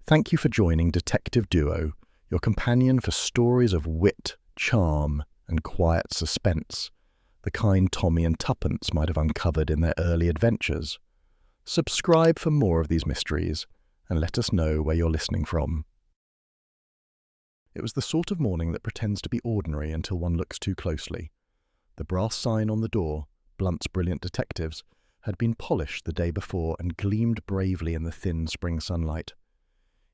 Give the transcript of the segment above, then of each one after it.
Thank you for joining Detective Duo, your companion for stories of wit, charm, and quiet suspense, the kind Tommy and Tuppence might have uncovered in their early adventures. Subscribe for more of these mysteries, and let us know where you're listening from. It was the sort of morning that pretends to be ordinary until one looks too closely. The brass sign on the door, Blunt's Brilliant Detectives, had been polished the day before and gleamed bravely in the thin spring sunlight.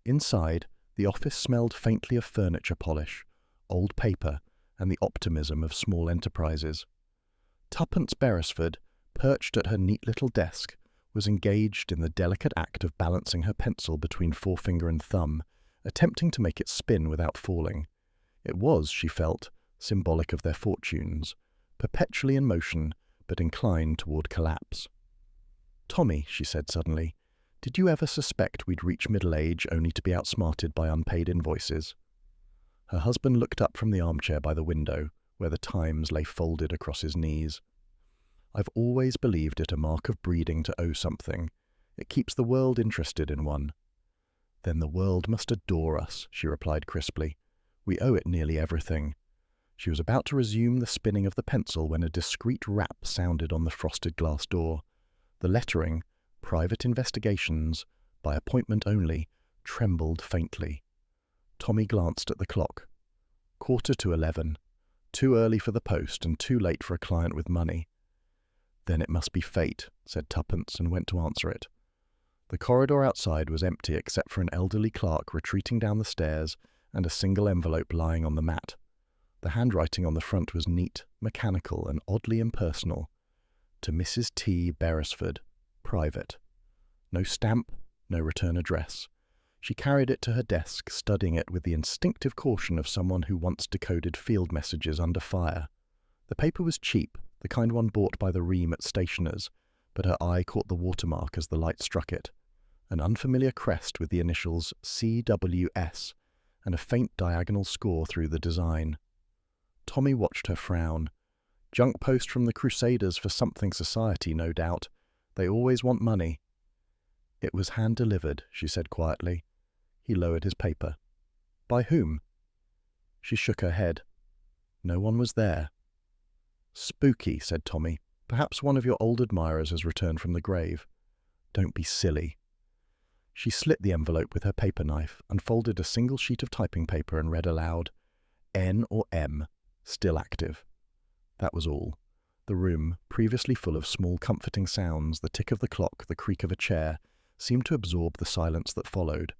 Inside, the office smelled faintly of furniture polish, old paper, and the optimism of small enterprises. Tuppence Beresford, perched at her neat little desk, was engaged in the delicate act of balancing her pencil between forefinger and thumb, attempting to make it spin without falling. It was, she felt, symbolic of their fortunes, perpetually in motion, but inclined toward collapse. "Tommy," she said suddenly, "did you ever suspect we'd reach middle age only to be outsmarted by unpaid invoices?" Her husband looked up from the armchair by the window, where the Times lay folded across his knees. "I've always believed it a mark of breeding to owe something. It keeps the world interested in one." "Then the world must adore us," she replied crisply. "We owe it nearly everything." She was about to resume the spinning of the pencil when a discreet rap sounded on the frosted glass door. The lettering, "Private Investigations, by appointment only," trembled faintly. Tommy glanced at the clock. 11:15. Too early for the post and too late for a client with money. "Then it must be fate," said Tuppence, and went to answer it. The corridor outside was empty except for an elderly clerk retreating down the stairs and a single envelope lying on the mat. The handwriting on the front was neat, mechanical, and oddly impersonal. To Mrs. T. Beresford, private. No stamp, no return address. She carried it to her desk, studying it with the instinctive caution of someone who once decoded field messages under fire. The paper was cheap, the kind one bought by the ream at stationers, but her eye caught the watermark as the light struck it. An unfamiliar crest with the initials CWS and a faint diagonal score through the design. Tommy watched her frown. Junk post from the Crusaders for something society, no doubt. They always want money. "It was hand-delivered," she said quietly. He lowered his paper. "By whom?" She shook her head. "No one was there." "Spooky," said Tommy. "Perhaps one of your old admirers has returned from the grave." "Don't be silly." She slit the envelope with her paper knife, unfolded a single sheet of typing paper and read aloud, "N or M, still active." That was all. The room, previously full of small comforting sounds, the tick of the clock, the creak of a chair, seemed to absorb the silence that followed.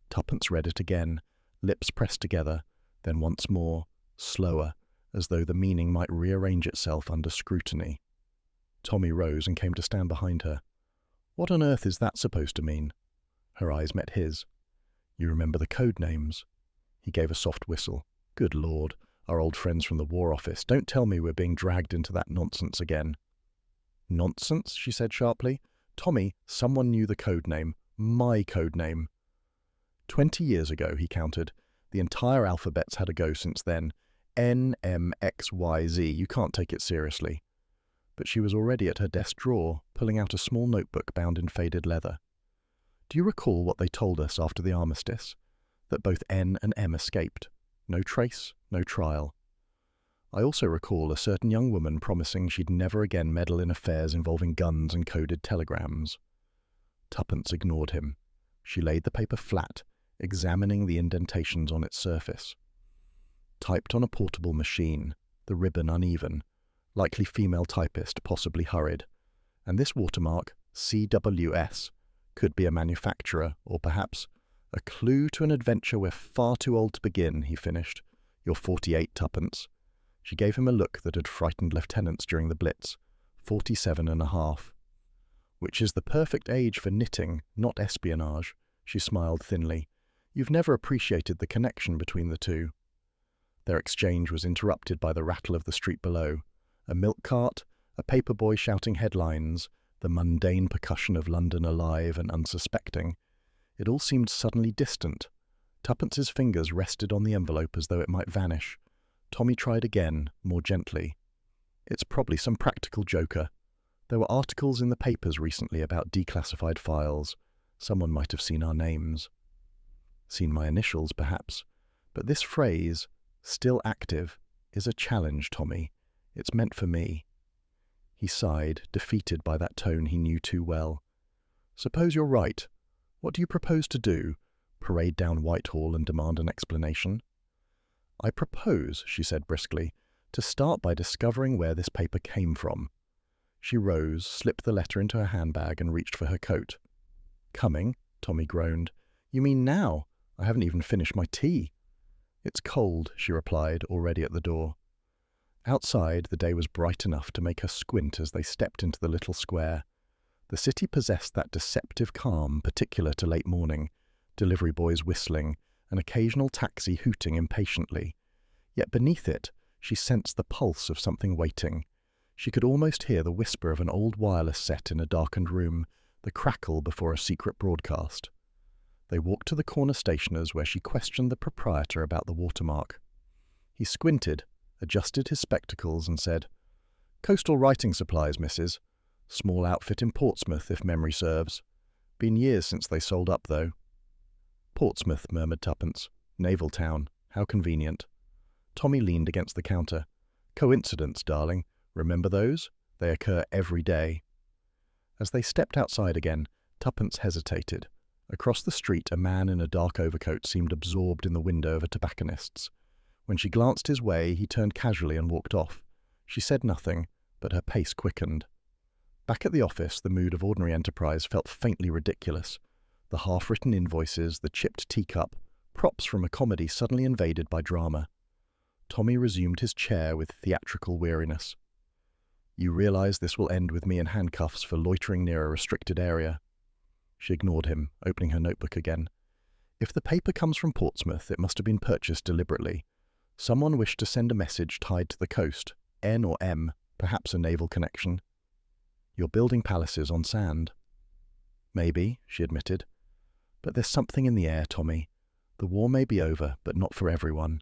Tuppence read it again, lips pressed together, then once more, slower, as though the meaning might rearrange itself under scrutiny. Tommy rose and came to stand behind her. "What on earth is that supposed to mean?" Her eyes met his. "You remember the code names?" He gave a soft whistle. "Good Lord, our old friends from the War Office. Don't tell me we're being dragged into that nonsense again." "Nonsense?" she said sharply. "Tommy, someone knew the code name. My code name." 20 years ago, he counted. The entire alphabet's had a go since then. N, M, X, Y, Z. You can't take it seriously. But she was already at her desk drawer, pulling out a small notebook bound in faded leather. "Do you recall what they told us after the armistice? That both N and M escaped. No trace, no trial. I also recall a certain young woman promising she'd never again meddle in affairs involving guns and coded telegrams." Tuppence ignored him. She laid the paper flat, examining the indentations on its surface. "Typed on a portable machine, the ribbon uneven. Likely female typist, possibly hurried. And this watermark, CWS, could be a manufacturer, or perhaps a clue to an adventure we're far too old to begin," he finished. "You're 48, Tuppence." She gave him a look that had frightened lieutenants during the Blitz. 47.5. "Which is the perfect age for knitting, not espionage." She smiled thinly. "You've never appreciated the connection between the two." Their exchange was interrupted by the rattle of the street below. A milk cart, a paper boy shouting headlines, the mundane percussion of London alive and unsuspecting. It all seemed suddenly distant. Tuppence's fingers rested on the envelope as though it might vanish. Tommy tried again, more gently. "It's probably some practical joker. There were articles in the papers recently about declassified files. Someone might have seen our names." Seen my initials, perhaps. But this phrase, still active, is a challenge, Tommy. It's meant for me. He sighed, defeated by that tone he knew too well. Suppose you're right. What do you propose to do? Parade down Whitehall and demand an explanation? I propose, she said briskly, to start by discovering where this paper came from. She rose, slipped the letter into her handbag and reached for her coat. Coming? Tommy groaned. You mean now? I haven't even finished my tea. It's cold, she replied, already at the door. Outside, the day was bright enough to make her squint as they stepped into the little square. The city possessed that deceptive calm particular to late morning, delivery boys whistling, an occasional taxi hooting impatiently. Yet beneath it, she sensed the pulse of something waiting. She could almost hear the whisper of an old wireless set in a darkened room, the crackle before a secret broadcast. They walked to the corner stationer's where she questioned the proprietor about the watermark. He squinted, adjusted his spectacles and said, "Coastal writing supplies, missus. Small outfit in Portsmouth, if memory serves. Been years since they sold up, though." "Portsmouth," murmured Tuppence. "Naval town. How convenient." Tommy leaned against the counter. "Coincidence, darling. Remember those? They occur every day." As they stepped outside again, Tuppence hesitated. Across the street, a man in a dark overcoat seemed absorbed in the window of a tobacconist's. When she glanced his way, he turned casually and walked off. She said nothing, but her pace quickened. Back at the office, the mood of ordinary enterprise felt faintly ridiculous. The half-written invoices, the chipped teacup, props from a comedy suddenly invaded by drama. Tommy resumed his chair with theatrical weariness. "You realize this will end with me in handcuffs for loitering near a restricted area?" She ignored him, opening her notebook again. "If the paper comes from Portsmouth, it must have been purchased deliberately. Someone wished to send a message tied to the coast, N or M, perhaps a naval connection. You're building palaces on sand." "Maybe," she admitted. "But there's something in the air, Tommy. The war may be over, but not for everyone."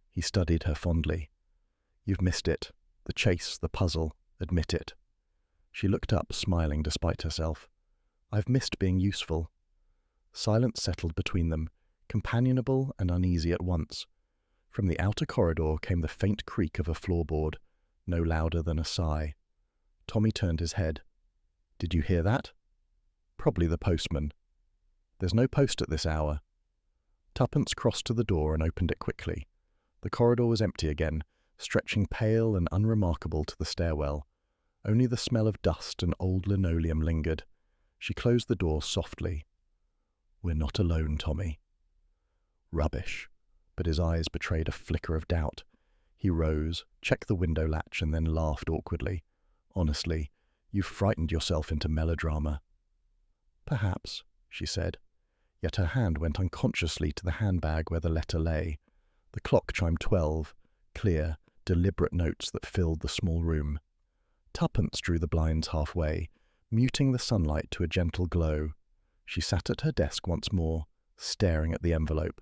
He studied her fondly. "You've missed it. The chase, the puzzle. Admit it." She looked up, smiling despite herself. "I've missed being useful." Silence settled between them, companionable and uneasy at once. From the outer corridor came the faint creak of a floorboard, no louder than a sigh. Tommy turned his head. "Did you hear that?" "Probably the postman." "There's no post at this hour." Tuppence crossed to the door and opened it quickly. The corridor was empty again, stretching pale and unremarkable to the stairwell. Only the smell of dust and old linoleum lingered. She closed the door softly. "We're not alone, Tommy." Rubbish. But his eyes betrayed a flicker of doubt. He rose, checked the window latch, and then laughed awkwardly. "Honestly, you've frightened yourself into melodrama." "Perhaps," she said. Yet her hand went unconsciously to the handbag where the letter lay. The clock chimed 12, clear, deliberate notes that filled the small room. Tuppence drew the blinds halfway, muting the sunlight to a gentle glow. She sat at her desk once more, staring at the envelope.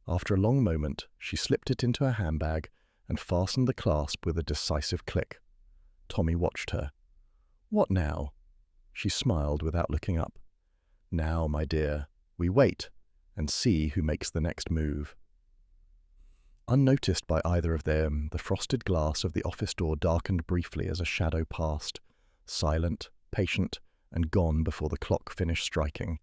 After a long moment, she slipped it into her handbag and fastened the clasp with a decisive click. Tommy watched her. "What now?" She smiled without looking up. "Now, my dear, we wait and see who makes the next move." Unnoticed by either of them, the frosted glass of the office door darkened briefly as a shadow passed, silent, patient, and gone before the clock finished striking.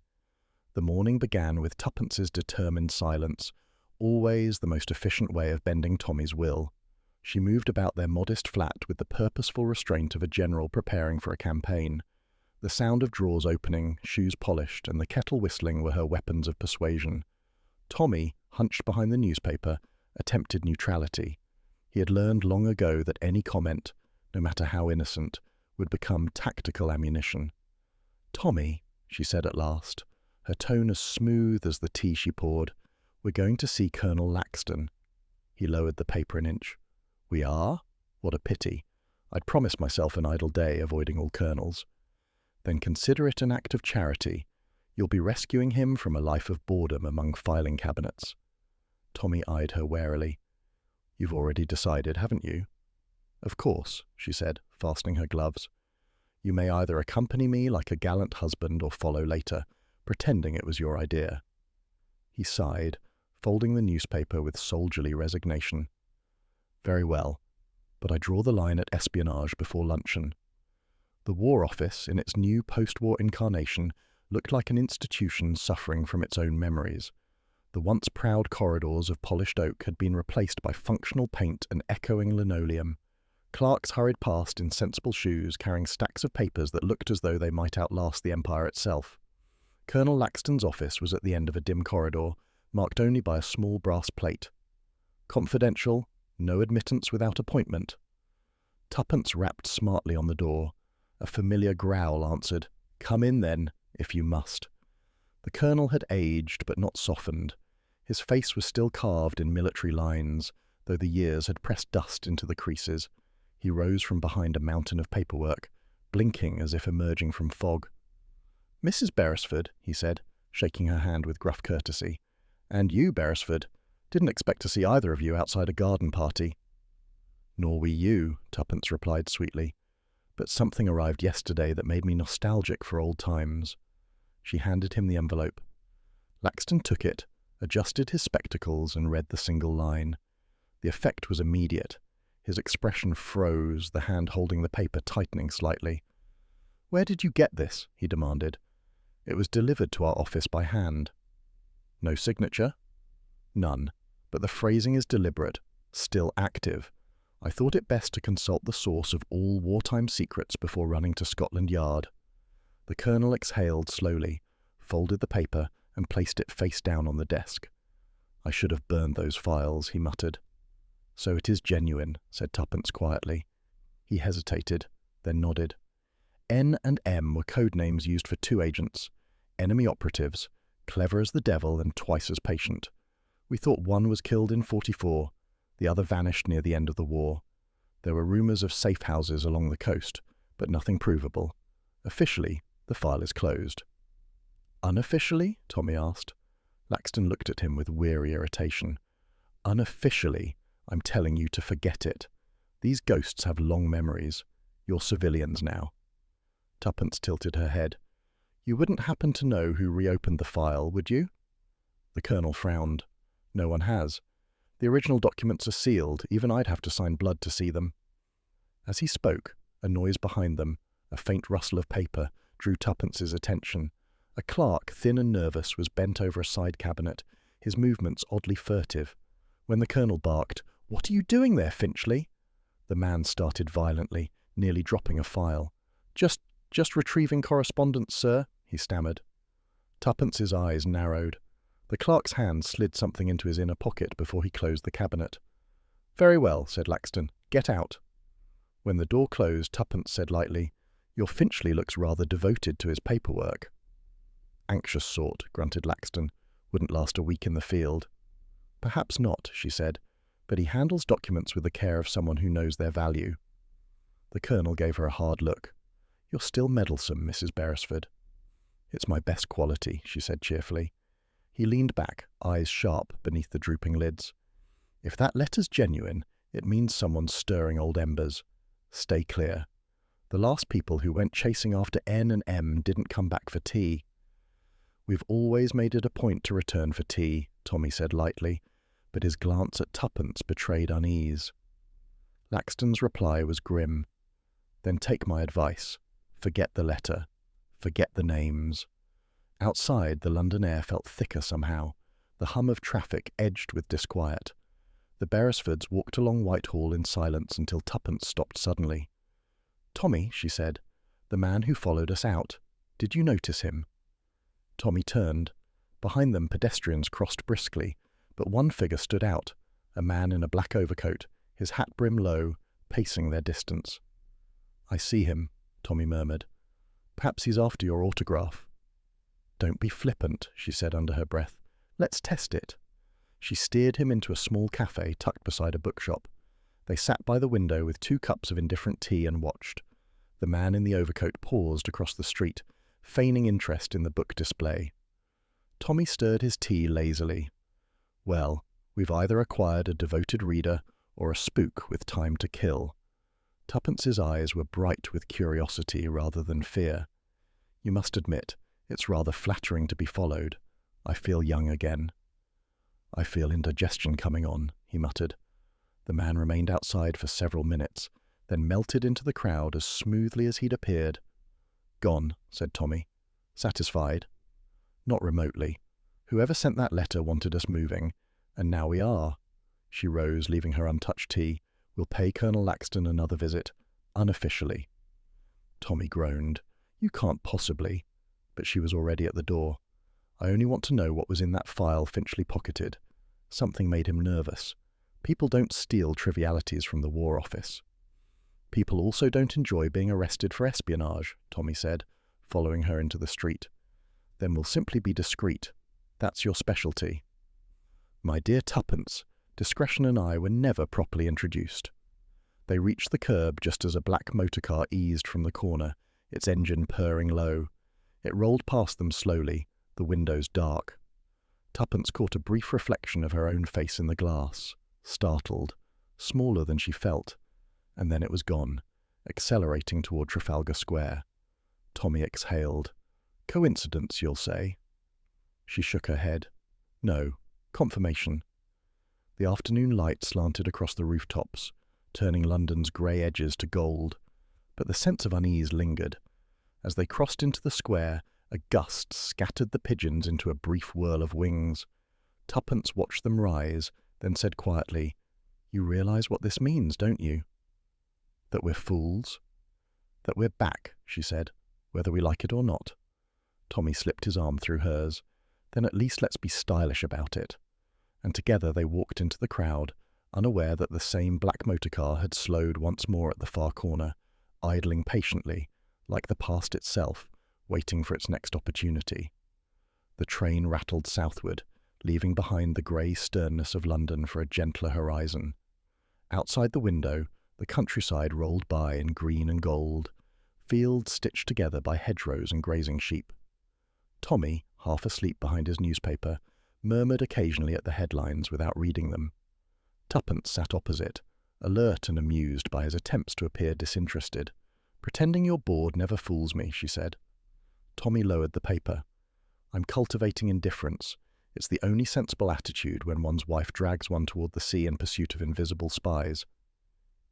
The morning began with Tuppence's determined silence, always the most efficient way of bending Tommy's will. She moved about their modest flat with the purposeful restraint of a general preparing for a campaign. The sound of drawers opening, shoes polished, and the kettle whistling were her weapons of persuasion. Tommy, hunched behind the newspaper, attempted neutrality. He had learned long ago that any comment, no matter how innocent, would become tactical ammunition. "Tommy," she said at last, her tone as smooth as the tea she poured, "we're going to see Colonel Laxton." He lowered the paper an inch. "We are? What a pity. I'd promised myself an idle day, avoiding all colonels." "Then consider it an act of charity. You'll be rescuing him from a life of boredom among filing cabinets." Tommy eyed her warily. "You've already decided, haven't you?" "Of course," she said, fastening her gloves. "You may either accompany me like a gallant husband or follow later, pretending it was your idea." He sighed, folding the newspaper with soldierly resignation. Very well, but I draw the line at espionage before luncheon. The War Office, in its new post-war incarnation, looked like an institution suffering from its own memories. The once proud corridors of polished oak had been replaced by functional paint and echoing linoleum. Clerks hurried past in sensible shoes, carrying stacks of papers that looked as though they might outlast the empire itself. Colonel Laxton's office was at the end of a dim corridor, marked only by a small brass plate. Confidential, no admittance without appointment. Tuppence rapped smartly on the door. A familiar growl answered, "Come in, then, if you must." The colonel had aged, but not softened. His face was still carved in military lines, though the years had pressed dust into the creases. He rose from behind a mountain of paperwork, blinking as if emerging from fog. "Mrs. Beresford," he said, shaking her hand with gruff courtesy. "And you, Beresford. Didn't expect to see either of you outside a garden party." "Nor we you," Tuppence replied sweetly. "But something arrived yesterday that made me nostalgic for old times." She handed him the envelope. Laxton took it, adjusted his spectacles, and read the single line. The effect was immediate. His expression froze, the hand holding the paper tightening slightly. "Where did you get this?" he demanded. "It was delivered to our office by hand." "No signature?" "None, but the phrasing is deliberate, still active. I thought it best to consult the source of all wartime secrets before running to Scotland Yard." The colonel exhaled slowly, folded the paper, and placed it face down on the desk. "I should have burned those files," he muttered. "So it is genuine," said Tuppence quietly. He hesitated, then nodded. N and M were code names used for two agents, enemy operatives, clever as the devil and twice as patient. We thought one was killed in 44, the other vanished near the end of the war. There were rumours of safe houses along the coast, but nothing provable. Officially, the file is closed. "Unofficially?" Tommy asked. Laxton looked at him with weary irritation. "Unofficially, I'm telling you to forget it. These ghosts have long memories. You're civilians now." Tuppence tilted her head. "You wouldn't happen to know who reopened the file, would you?" The colonel frowned. "No one has. The original documents are sealed. Even I'd have to sign blood to see them." As he spoke, a noise behind them, a faint rustle of paper, drew Tuppence's attention. A clerk, thin and nervous, was bent over a side cabinet, his movements oddly furtive. When the colonel barked, "What are you doing there, Finchley?" the man started violently, nearly dropping a file. Just retrieving correspondence, sir," he stammered. Tuppence's eyes narrowed. The clerk's hand slid something into his inner pocket before he closed the cabinet. "Very well," said Laxton. "Get out." When the door closed, Tuppence said lightly, "Your Finchley looks rather devoted to his paperwork." "Anxious sort," grunted Laxton. "Wouldn't last a week in the field." "Perhaps not," she said, "but he handles documents with the care of someone who knows their value." The colonel gave her a hard look. "You're still meddlesome, Mrs. Beresford." "It's my best quality," she said cheerfully. He leaned back, eyes sharp beneath the drooping lids. "If that letter's genuine, it means someone's stirring old embers. Stay clear. The last people who went chasing after N and M didn't come back for tea." "We've always made it a point to return for tea," Tommy said lightly, but his glance at Tuppence betrayed unease. Laxton's reply was grim. "Then take my advice. Forget the letter. Forget the names." Outside, the London air felt thicker somehow. The hum of traffic edged with disquiet. The Beresfords walked along Whitehall in silence until Tuppence stopped suddenly. "Tommy," she said, "the man who followed us out. Did you notice him?" Tommy turned. Behind them, pedestrians crossed briskly, but one figure stood out, a man in a black overcoat, his hat brim low, pacing their distance. "I see him," Tommy murmured. "Perhaps he's after your autograph." "Don't be flippant," she said under her breath. "Let's test it." She steered him into a small cafe tucked beside a bookshop. They sat by the window with 2 cups of indifferent tea and watched. The man in the overcoat paused across the street, feigning interest in the book display. Tommy stirred his tea lazily. "Well, we've either acquired a devoted reader or a spook with time to kill." Tuppence's eyes were bright with curiosity rather than fear. "You must admit, it's rather flattering to be followed. I feel young again." "I feel indigestion coming on," he muttered. The man remained outside for several minutes, then melted into the crowd as smoothly as he'd appeared. "Gone," said Tommy. "Satisfied?" "Not remotely. Whoever sent that letter wanted us moving, and now we are." She rose, leaving her untouched tea. "We'll pay Colonel Laxton another visit, unofficially." Tommy groaned. "You can't possibly." But she was already at the door. "I only want to know what was in that file Finchley pocketed." Something made him nervous. People don't steal trivialities from the War Office. "People also don't enjoy being arrested for espionage," Tommy said, following her into the street. "Then we'll simply be discreet. That's your specialty." My dear Tuppence, discretion and I were never properly introduced. They reached the curb just as a black motorcar eased from the corner, its engine purring low. It rolled past them slowly, the windows dark. Tuppence caught a brief reflection of her own face in the glass, startled, smaller than she felt, and then it was gone, accelerating toward Trafalgar Square. Tommy exhaled. "Coincidence, you'll say?" She shook her head. "No, confirmation." The afternoon light slanted across the rooftops, turning London's grey edges to gold, but the sense of unease lingered. As they crossed into the square, a gust scattered the pigeons into a brief whirl of wings. Tuppence watched them rise, then said quietly, "You realise what this means, don't you?" "That we're fools?" "That we're back," she said, "whether we like it or not." Tommy slipped his arm through hers. "Then at least let's be stylish about it." And together they walked into the crowd, unaware that the same black motorcar had slowed once more at the far corner, idling patiently, like the past itself, waiting for its next opportunity. The train rattled southward, leaving behind the grey sternness of London for a gentler horizon. Outside the window, the countryside rolled by in green and gold, fields stitched together by hedgerows and grazing sheep. Tommy, half asleep behind his newspaper, murmured occasionally at the headlines without reading them. Tuppence sat opposite, alert and amused by his attempts to appear disinterested. "Pretending you're bored never fools me," she said. Tommy lowered the paper. "I'm cultivating indifference. It's the only sensible attitude when one's wife drags one toward the sea in pursuit of invisible spies."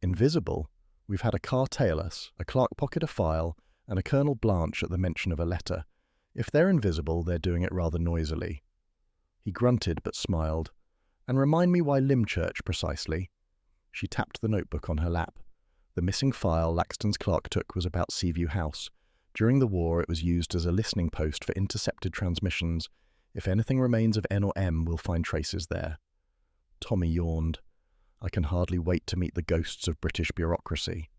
"Invisible? We've had a car tail us, a clerk pocket a file, and a Colonel blanch at the mention of a letter. If they're invisible, they're doing it rather noisily." He grunted but smiled. "And remind me why Lymchurch precisely?" She tapped the notebook on her lap. The missing file Laxton's clerk took was about Seaview House. During the war, it was used as a listening post for intercepted transmissions. If anything remains of N or M, we'll find traces there. Tommy yawned. "I can hardly wait to meet the ghosts of British bureaucracy."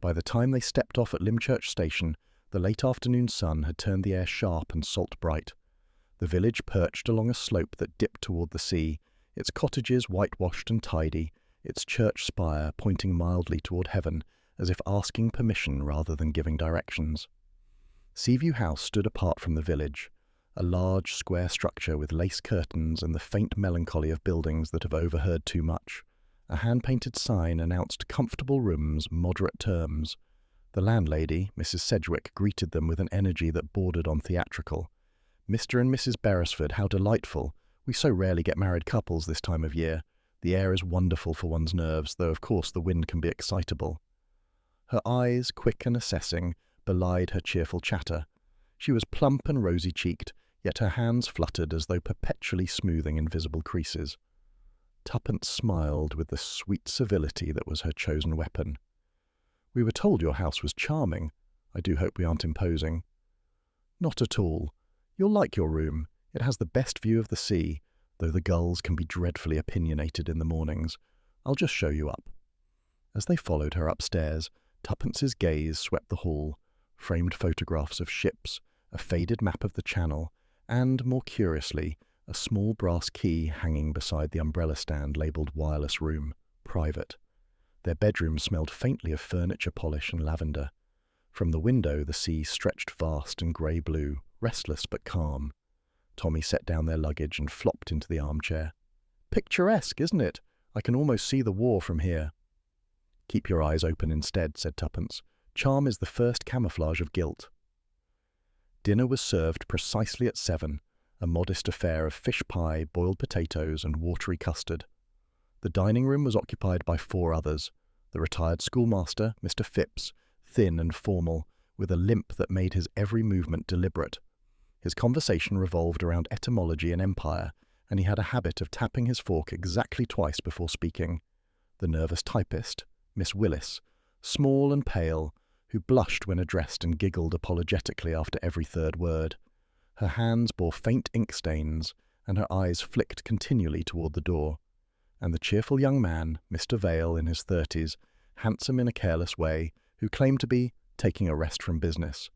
By the time they stepped off at Lymchurch Station, the late afternoon sun had turned the air sharp and salt bright. The village perched along a slope that dipped toward the sea, its cottages whitewashed and tidy, its church spire pointing mildly toward heaven, as if asking permission rather than giving directions. Seaview House stood apart from the village, a large square structure with lace curtains and the faint melancholy of buildings that have overheard too much. A hand-painted sign announced comfortable rooms, moderate terms. The landlady, Mrs. Sedgwick, greeted them with an energy that bordered on theatrical. "Mr. and Mrs. Beresford, how delightful. We so rarely get married couples this time of year. The air is wonderful for one's nerves, though of course the wind can be excitable." Her eyes, quick and assessing, belied her cheerful chatter. She was plump and rosy-cheeked, yet her hands fluttered as though perpetually smoothing invisible creases. Tuppence smiled with the sweet civility that was her chosen weapon. "We were told your house was charming. I do hope we aren't imposing." "Not at all. You'll like your room. It has the best view of the sea, though the gulls can be dreadfully opinionated in the mornings. I'll just show you up." As they followed her upstairs, Tuppence's gaze swept the hall, framed photographs of ships, a faded map of the Channel, and, more curiously, a small brass key hanging beside the umbrella stand labelled "Wireless Room, Private." Their bedroom smelled faintly of furniture polish and lavender. From the window the sea stretched vast and grey-blue, restless but calm. Tommy set down their luggage and flopped into the armchair. "Picturesque, isn't it? I can almost see the war from here." "Keep your eyes open instead," said Tuppence. "Charm is the first camouflage of guilt." Dinner was served precisely at 7, a modest affair of fish pie, boiled potatoes, and watery custard. The dining room was occupied by 4 others. The retired schoolmaster, Mr. Phipps, thin and formal, with a limp that made his every movement deliberate. His conversation revolved around etymology and empire, and he had a habit of tapping his fork exactly twice before speaking. The nervous typist, Miss Willis, small and pale, who blushed when addressed and giggled apologetically after every third word. Her hands bore faint ink stains, and her eyes flicked continually toward the door. And the cheerful young man, Mr. Vale, in his 30s, handsome in a careless way, who claimed to be taking a rest from business.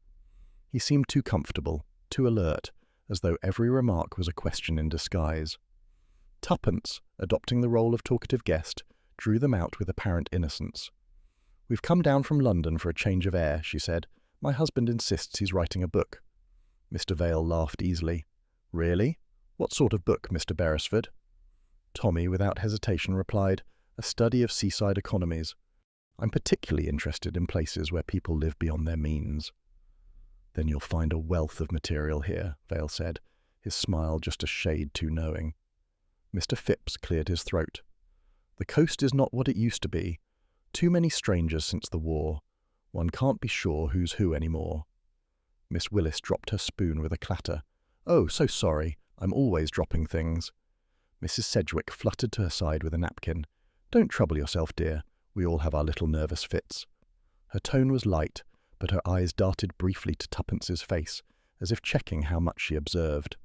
He seemed too comfortable, too alert, as though every remark was a question in disguise. Tuppence, adopting the role of talkative guest, drew them out with apparent innocence. "We've come down from London for a change of air," she said. "My husband insists he's writing a book." Mr. Vale laughed easily. "Really? What sort of book, Mr. Beresford?" Tommy, without hesitation, replied, "A study of seaside economies. I'm particularly interested in places where people live beyond their means." "Then you'll find a wealth of material here," Vale said, his smile just a shade too knowing. Mr. Phipps cleared his throat. "The coast is not what it used to be. Too many strangers since the war. One can't be sure who's who anymore." Miss Willis dropped her spoon with a clatter. "Oh, so sorry. I'm always dropping things." Mrs. Sedgwick fluttered to her side with a napkin. "Don't trouble yourself, dear. We all have our little nervous fits." Her tone was light, but her eyes darted briefly to Tuppence's face, as if checking how much she observed.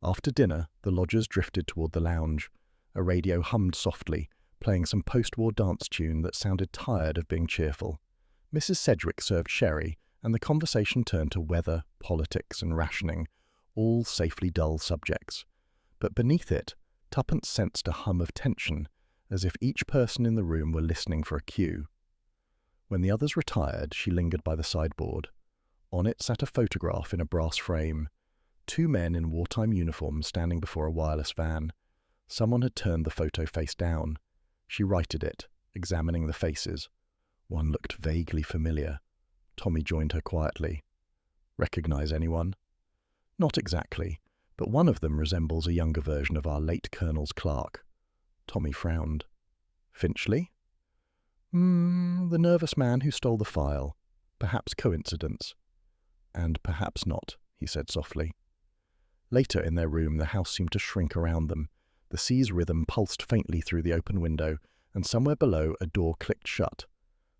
After dinner, the lodgers drifted toward the lounge. A radio hummed softly, playing some post-war dance tune that sounded tired of being cheerful. Mrs. Sedgwick served sherry, and the conversation turned to weather, politics, and rationing, all safely dull subjects. But beneath it, Tuppence sensed a hum of tension, as if each person in the room were listening for a cue. When the others retired, she lingered by the sideboard. On it sat a photograph in a brass frame. 2 men in wartime uniforms standing before a wireless van. Someone had turned the photo face down. She righted it, examining the faces. One looked vaguely familiar. Tommy joined her quietly. "Recognize anyone?" "Not exactly, but one of them resembles a younger version of our late Colonel's clerk." Tommy frowned. "Finchley?" The nervous man who stole the file. Perhaps coincidence." "And perhaps not," he said softly. Later in their room, the house seemed to shrink around them. The sea's rhythm pulsed faintly through the open window, and somewhere below a door clicked shut.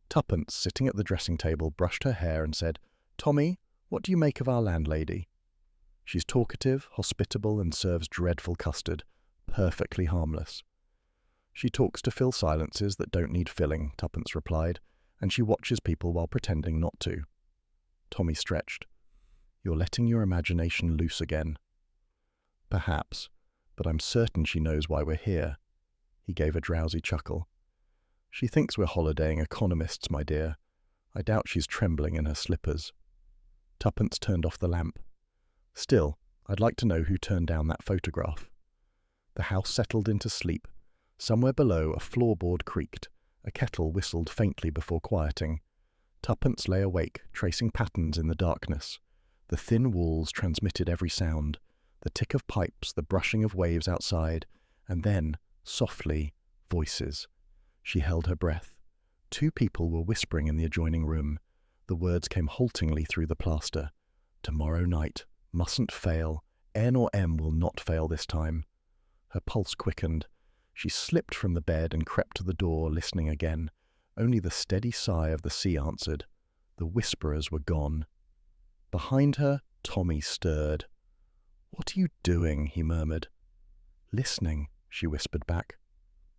Tuppence, sitting at the dressing table, brushed her hair and said, "Tommy, what do you make of our landlady?" "She's talkative, hospitable, and serves dreadful custard. Perfectly harmless." "She talks to fill silences that don't need filling," Tuppence replied, "and she watches people while pretending not to." Tommy stretched. "You're letting your imagination loose again." "Perhaps, but I'm certain she knows why we're here." He gave a drowsy chuckle. "She thinks we're holidaying economists, my dear. I doubt she's trembling in her slippers." Tuppence turned off the lamp. "Still, I'd like to know who turned down that photograph." The house settled into sleep. Somewhere below, a floorboard creaked. A kettle whistled faintly before quieting. Tuppence lay awake, tracing patterns in the darkness. The thin walls transmitted every sound. The tick of pipes, the brushing of waves outside, and then, softly, voices. She held her breath. 2 people were whispering in the adjoining room. The words came haltingly through the plaster. "Tomorrow night. Mustn't fail. N or M will not fail this time." Her pulse quickened. She slipped from the bed and crept to the door, listening again. Only the steady sigh of the sea answered. The whisperers were gone. Behind her, Tommy stirred. "What are you doing?" he murmured. "Listening," she whispered back.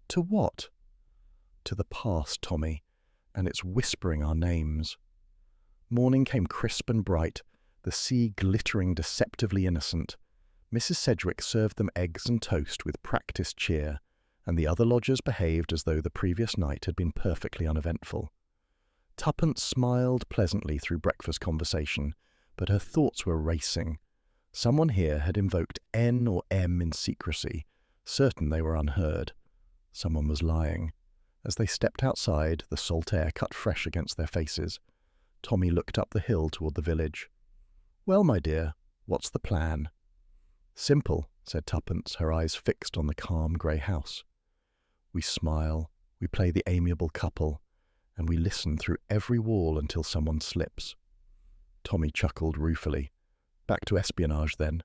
"To what?" "To the past, Tommy, and it's whispering our names." Morning came crisp and bright, the sea glittering deceptively innocent. Mrs. Sedgwick served them eggs and toast with practised cheer, and the other lodgers behaved as though the previous night had been perfectly uneventful. Tuppence smiled pleasantly through breakfast conversation, but her thoughts were racing. Someone here had invoked N or M in secrecy, certain they were unheard. Someone was lying. As they stepped outside, the salt air cut fresh against their faces. Tommy looked up the hill toward the village. "Well, my dear, what's the plan?" Simple, said Tuppence, her eyes fixed on the calm grey house. We smile, we play the amiable couple, and we listen through every wall until someone slips. Tommy chuckled ruefully. Back to espionage, then.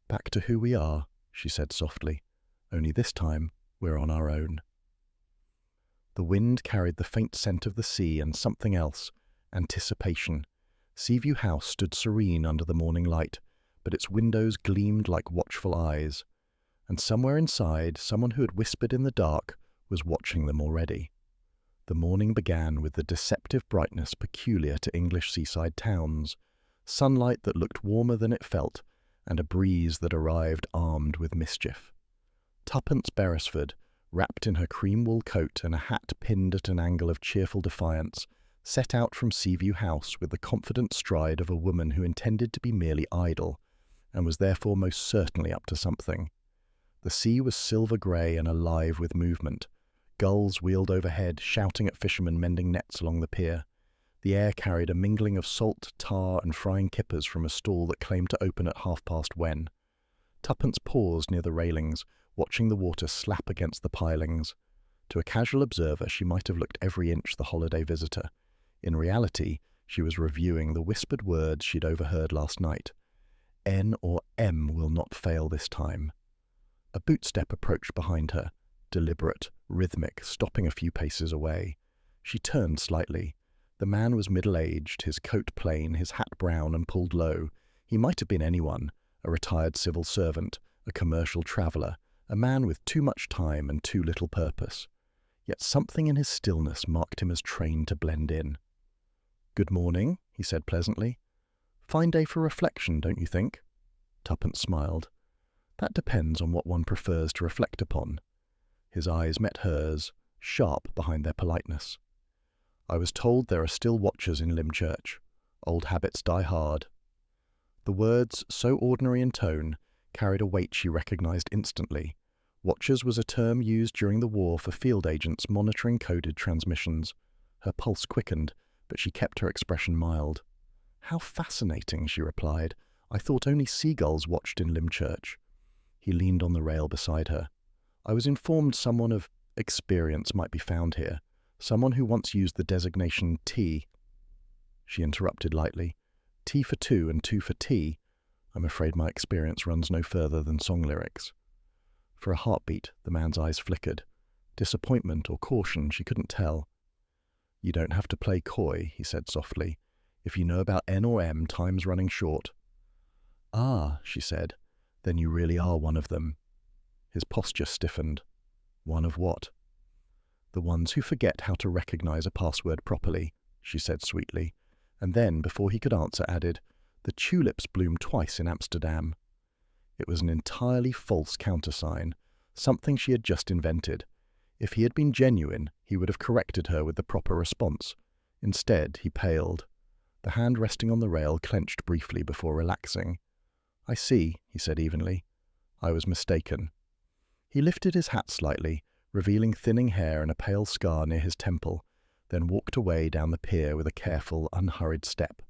Back to who we are, she said softly. Only this time, we're on our own. The wind carried the faint scent of the sea and something else, anticipation. Seaview House stood serene under the morning light, but its windows gleamed like watchful eyes, and somewhere inside, someone who had whispered in the dark was watching them already. The morning began with the deceptive brightness peculiar to English seaside towns, sunlight that looked warmer than it felt, and a breeze that arrived armed with mischief. Tuppence Beresford, wrapped in her cream-wool coat and a hat pinned at an angle of cheerful defiance, set out from Seaview House with the confident stride of a woman who intended to be merely idle, and was therefore most certainly up to something. The sea was silver-grey and alive with movement. Gulls wheeled overhead, shouting at fishermen mending nets along the pier. The air carried a mingling of salt, tar, and frying kippers from a stall that claimed to open at when. Tuppence paused near the railings, watching the water slap against the pilings. To a casual observer, she might have looked every inch the holiday visitor. In reality, she was reviewing the whispered words she'd overheard last night. N or M will not fail this time. A bootstep approached behind her, deliberate, rhythmic, stopping a few paces away. She turned slightly. The man was middle-aged, his coat plain, his hat brown and pulled low. He might have been anyone, a retired civil servant, a commercial traveller, a man with too much time and too little purpose. Yet something in his stillness marked him as trained to blend in. "Good morning," he said pleasantly. "Fine day for reflection, don't you think?" Tuppence smiled. "That depends on what one prefers to reflect upon." His eyes met hers, sharp behind their politeness. "I was told there are still watchers in Lymchurch. Old habits die hard." The words, so ordinary in tone, carried a weight she recognized instantly. Watchers was a term used during the war for field agents monitoring coded transmissions. Her pulse quickened, but she kept her expression mild. "How fascinating," she replied. "I thought only seagulls watched in Lymchurch." He leaned on the rail beside her. "I was informed someone of experience might be found here, someone who once used the designation T." She interrupted lightly. "T for two and two for tea. I'm afraid my experience runs no further than song lyrics." For a heartbeat, the man's eyes flickered. Disappointment or caution, she couldn't tell. "You don't have to play coy," he said softly. "If you know about N or M, time's running short." "Ah," she said, "then you really are one of them." His posture stiffened. "One of what?" "The ones who forget how to recognize a password properly," she said sweetly, and then, before he could answer, added, "The tulips bloom twice in Amsterdam." It was an entirely false countersign, something she had just invented. If he had been genuine, he would have corrected her with the proper response. Instead, he paled. The hand resting on the rail clenched briefly before relaxing. "I see," he said evenly. "I was mistaken." He lifted his hat slightly, revealing thinning hair and a pale scar near his temple, then walked away down the pier with a careful, unhurried step.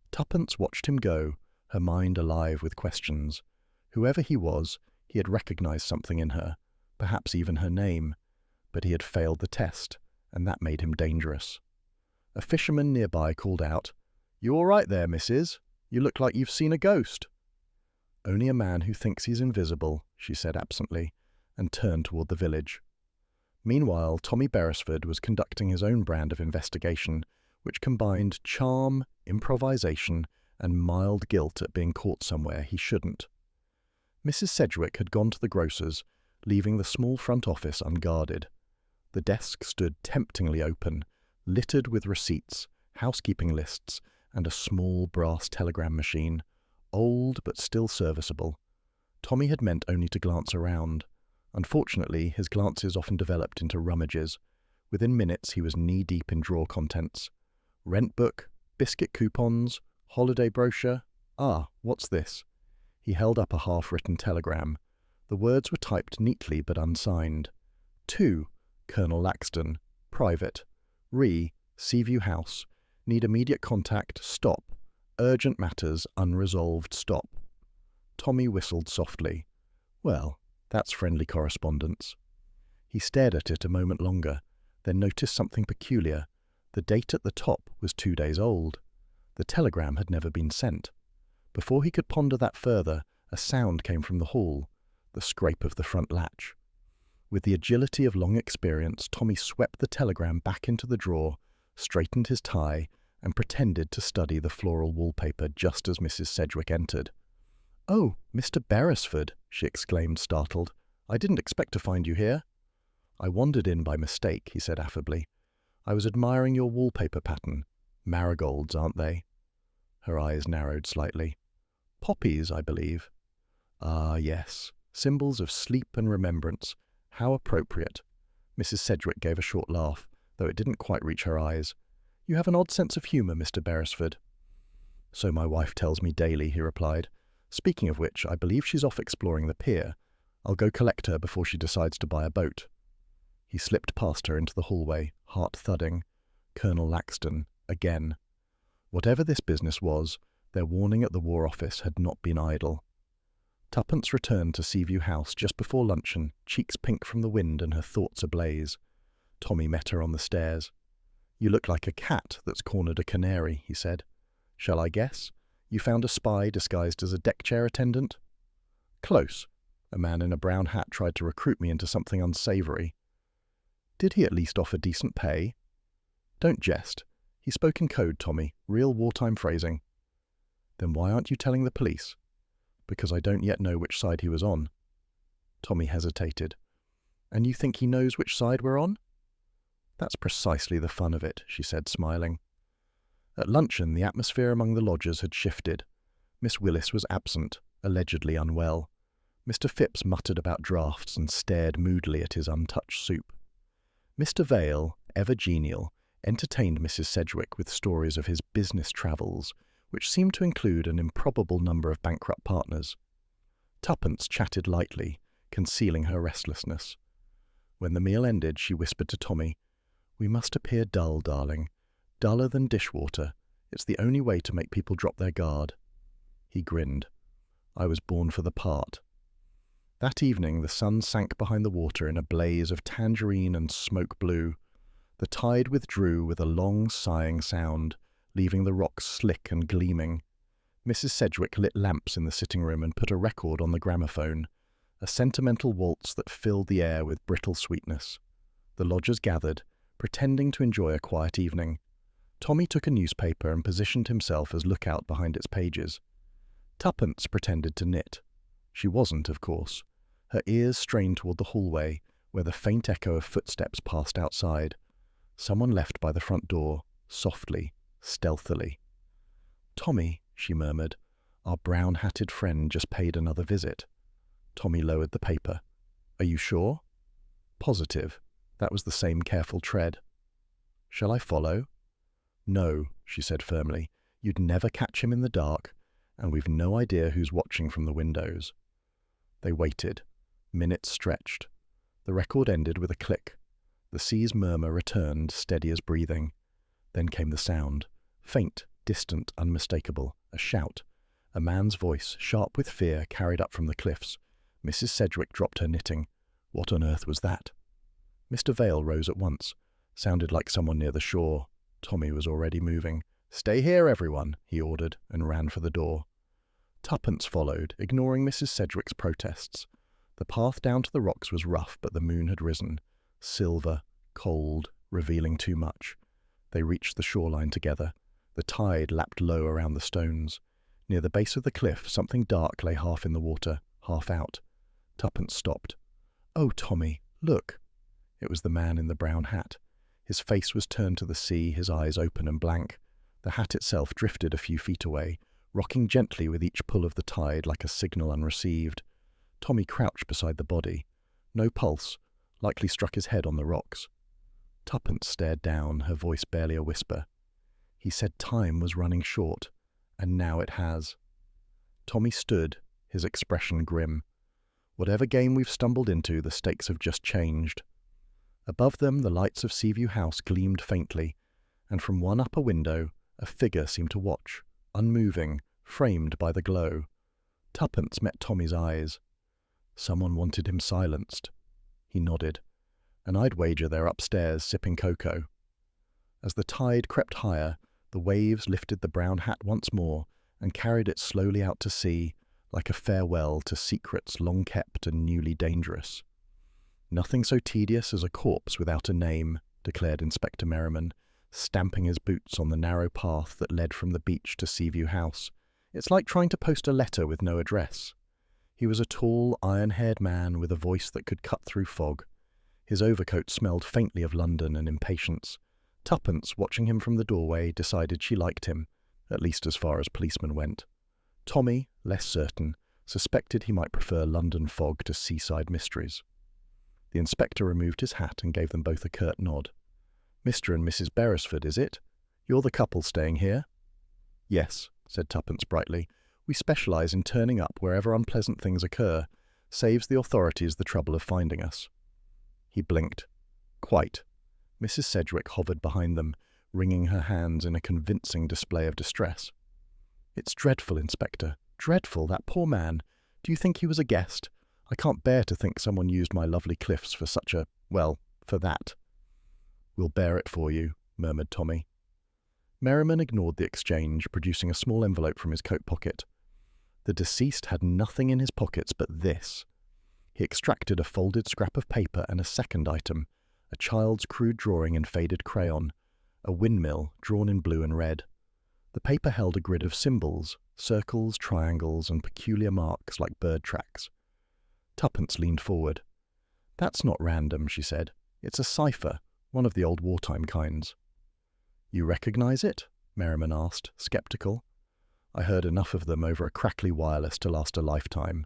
Tuppence watched him go, her mind alive with questions. Whoever he was, he had recognized something in her, perhaps even her name, but he had failed the test, and that made him dangerous. A fisherman nearby called out, "You all right there, missus? You look like you've seen a ghost." "Only a man who thinks he's invisible," she said absently, and turned toward the village. Meanwhile, Tommy Beresford was conducting his own brand of investigation, which combined charm, improvisation, and mild guilt at being caught somewhere he shouldn't. Mrs. Sedgwick had gone to the grocer's, leaving the small front office unguarded. The desk stood temptingly open, littered with receipts, housekeeping lists, and a small brass telegram machine, old but still serviceable. Tommy had meant only to glance around. Unfortunately, his glances often developed into rummages. Within minutes, he was knee-deep in drawer contents. Rent book, biscuit coupons, holiday brochure. "Ah, what's this?" He held up a half-written telegram. The words were typed neatly but unsigned. "To Colonel Laxton, private. Re, Seaview House. Need immediate contact. Stop. Urgent matters unresolved. Stop." Tommy whistled softly. Well, that's friendly correspondence. He stared at it a moment longer, then noticed something peculiar. The date at the top was 2 days old. The telegram had never been sent. Before he could ponder that further, a sound came from the hall, the scrape of the front latch. With the agility of long experience, Tommy swept the telegram back into the drawer, straightened his tie, and pretended to study the floral wallpaper just as Mrs. Sedgwick entered. "Oh, Mr. Beresford," she exclaimed, startled. "I didn't expect to find you here." "I wandered in by mistake," he said affably. "I was admiring your wallpaper pattern. Marigolds, aren't they?" Her eyes narrowed slightly. "Poppies, I believe." "Ah, yes. Symbols of sleep and remembrance. How appropriate." Mrs. Sedgwick gave a short laugh, though it didn't quite reach her eyes. "You have an odd sense of humour, Mr. Beresford." "So my wife tells me daily," he replied. "Speaking of which, I believe she's off exploring the pier. I'll go collect her before she decides to buy a boat." He slipped past her into the hallway, heart thudding. Colonel Laxton, again. Whatever this business was, their warning at the War Office had not been idle. Tuppence returned to Seaview House just before luncheon, cheeks pink from the wind and her thoughts ablaze. Tommy met her on the stairs. "You look like a cat that's cornered a canary," he said. "Shall I guess? You found a spy disguised as a deck chair attendant?" "Close. A man in a brown hat tried to recruit me into something unsavoury." "Did he at least offer decent pay?" "Don't jest. He spoke in code, Tommy, real wartime phrasing." "Then why aren't you telling the police?" "Because I don't yet know which side he was on." Tommy hesitated. "And you think he knows which side we're on?" "That's precisely the fun of it," she said, smiling. At luncheon, the atmosphere among the lodgers had shifted. Miss Willis was absent, allegedly unwell. Mr. Phipps muttered about draughts and stared moodily at his untouched soup. Mr. Vale, ever genial, entertained Mrs. Sedgwick with stories of his business travels, which seemed to include an improbable number of bankrupt partners. Tuppence chatted lightly, concealing her restlessness. When the meal ended, she whispered to Tommy, "We must appear dull, darling. Duller than dishwater. It's the only way to make people drop their guard." He grinned. "I was born for the part." That evening the sun sank behind the water in a blaze of tangerine and smoke blue. The tide withdrew with a long sighing sound, leaving the rocks slick and gleaming. Mrs. Sedgwick lit lamps in the sitting room and put a record on the gramophone, a sentimental waltz that filled the air with brittle sweetness. The lodgers gathered, pretending to enjoy a quiet evening. Tommy took a newspaper and positioned himself as lookout behind its pages. Tuppence pretended to knit. She wasn't, of course. Her ears strained toward the hallway, where the faint echo of footsteps passed outside. Someone left by the front door, softly, stealthily. "Tommy," she murmured, "our brown-hatted friend just paid another visit." Tommy lowered the paper. "Are you sure?" "Positive. That was the same careful tread." "Shall I follow?" "No," she said firmly. "You'd never catch him in the dark, and we've no idea who's watching from the windows." They waited. Minutes stretched. The record ended with a click. The sea's murmur returned, steady as breathing. Then came the sound. Faint, distant, unmistakable. A shout. A man's voice, sharp with fear, carried up from the cliffs. Mrs. Sedgwick dropped her knitting. What on earth was that? Mr. Vale rose at once. Sounded like someone near the shore. Tommy was already moving. "Stay here, everyone," he ordered, and ran for the door. Tuppence followed, ignoring Mrs. Sedgwick's protests. The path down to the rocks was rough, but the moon had risen. Silver, cold, revealing too much. They reached the shoreline together. The tide lapped low around the stones. Near the base of the cliff, something dark lay half in the water, half out. Tuppence stopped. "Oh, Tommy, look!" It was the man in the brown hat. His face was turned to the sea, his eyes open and blank. The hat itself drifted a few feet away, rocking gently with each pull of the tide like a signal unreceived. Tommy crouched beside the body. No pulse, likely struck his head on the rocks. Tuppence stared down, her voice barely a whisper. "He said time was running short, and now it has." Tommy stood, his expression grim. Whatever game we've stumbled into, the stakes have just changed. Above them, the lights of Seaview House gleamed faintly, and from one upper window, a figure seemed to watch, unmoving, framed by the glow. Tuppence met Tommy's eyes. Someone wanted him silenced. He nodded. And I'd wager they're upstairs sipping cocoa. As the tide crept higher, the waves lifted the brown hat once more and carried it slowly out to sea, like a farewell to secrets long kept and newly dangerous. "Nothing so tedious as a corpse without a name," declared Inspector Merriman, stamping his boots on the narrow path that led from the beach to Seaview House. "It's like trying to post a letter with no address." He was a tall, iron-haired man with a voice that could cut through fog. His overcoat smelled faintly of London and impatience. Tuppence, watching him from the doorway, decided she liked him, at least as far as policemen went. Tommy, less certain, suspected he might prefer London fog to seaside mysteries. The inspector removed his hat and gave them both a curt nod. "Mr. and Mrs. Beresford, is it? You're the couple staying here?" "Yes," said Tuppence brightly. "We specialise in turning up wherever unpleasant things occur. Saves the authorities the trouble of finding us." He blinked. "Quite." Mrs. Sedgwick hovered behind them, wringing her hands in a convincing display of distress. "It's dreadful, Inspector. Dreadful, that poor man. Do you think he was a guest? I can't bear to think someone used my lovely cliffs for such a, well, for that." "We'll bear it for you," murmured Tommy. Merriman ignored the exchange, producing a small envelope from his coat pocket. The deceased had nothing in his pockets but this. He extracted a folded scrap of paper and a second item, a child's crude drawing in faded crayon, a windmill drawn in blue and red. The paper held a grid of symbols, circles, triangles, and peculiar marks like bird tracks. Tuppence leaned forward. "That's not random," she said. "It's a cipher, one of the old wartime kinds." "You recognize it?" Merriman asked, skeptical. "I heard enough of them over a crackly wireless to last a lifetime.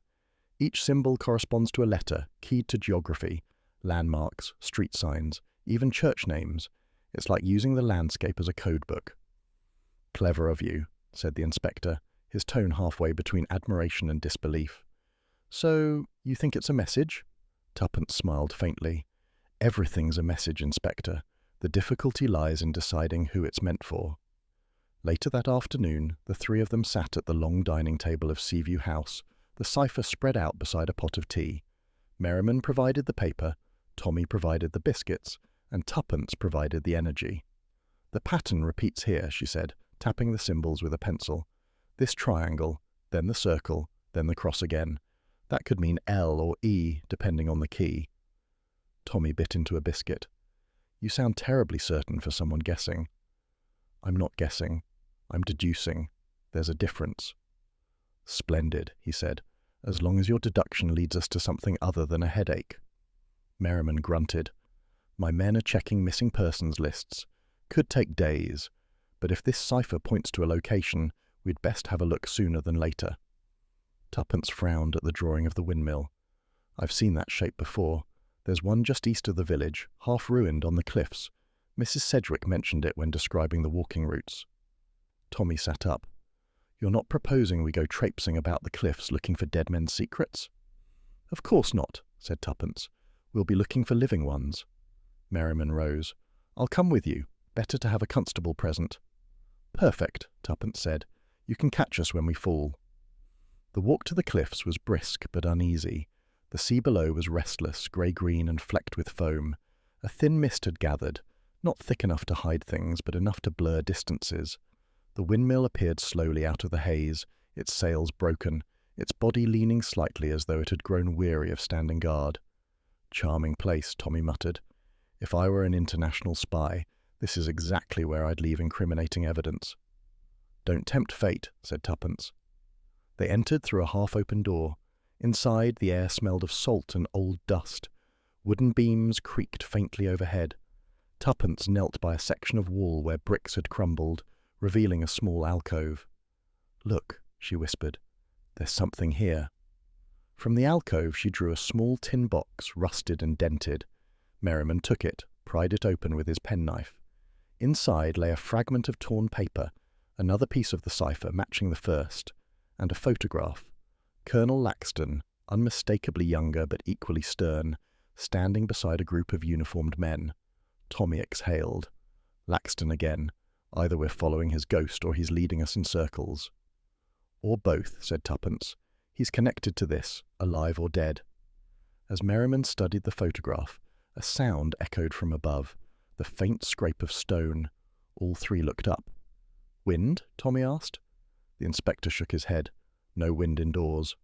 Each symbol corresponds to a letter, keyed to geography, landmarks, street signs, even church names. It's like using the landscape as a code book." "Clever of you," said the inspector, his tone halfway between admiration and disbelief. "So, you think it's a message?" Tuppence smiled faintly. "Everything's a message, Inspector. The difficulty lies in deciding who it's meant for." Later that afternoon, the three of them sat at the long dining table of Seaview House, the cipher spread out beside a pot of tea. Merriman provided the paper, Tommy provided the biscuits, and Tuppence provided the energy. "The pattern repeats here," she said, tapping the symbols with a pencil. "This triangle, then the circle, then the cross again. That could mean L or E, depending on the key." Tommy bit into a biscuit. "You sound terribly certain for someone guessing." "I'm not guessing. I'm deducing. There's a difference." "Splendid," he said, "as long as your deduction leads us to something other than a headache." Merriman grunted. "My men are checking missing persons lists. Could take days. But if this cipher points to a location, we'd best have a look sooner than later." Tuppence frowned at the drawing of the windmill. "I've seen that shape before. There's one just east of the village, half ruined on the cliffs. Mrs. Sedgwick mentioned it when describing the walking routes." Tommy sat up. "You're not proposing we go traipsing about the cliffs looking for dead men's secrets?" "Of course not," said Tuppence. "We'll be looking for living ones." Merriman rose. "I'll come with you. Better to have a constable present." "Perfect," Tuppence said. "You can catch us when we fall." The walk to the cliffs was brisk but uneasy. The sea below was restless, grey-green and flecked with foam. A thin mist had gathered, not thick enough to hide things, but enough to blur distances. The windmill appeared slowly out of the haze, its sails broken, its body leaning slightly as though it had grown weary of standing guard. "Charming place," Tommy muttered. "If I were an international spy, this is exactly where I'd leave incriminating evidence." "Don't tempt fate," said Tuppence. They entered through a half-open door. Inside, the air smelled of salt and old dust. Wooden beams creaked faintly overhead. Tuppence knelt by a section of wall where bricks had crumbled, revealing a small alcove. "Look," she whispered. "There's something here." From the alcove she drew a small tin box, rusted and dented. Merriman took it, pried it open with his penknife. Inside lay a fragment of torn paper, another piece of the cipher matching the first, and a photograph. Colonel Laxton, unmistakably younger but equally stern, standing beside a group of uniformed men. Tommy exhaled. Laxton again. Either we're following his ghost or he's leading us in circles. "Or both," said Tuppence. He's connected to this, alive or dead. As Merriman studied the photograph, a sound echoed from above, the faint scrape of stone. All three looked up. "Wind?" Tommy asked. The inspector shook his head. No wind indoors.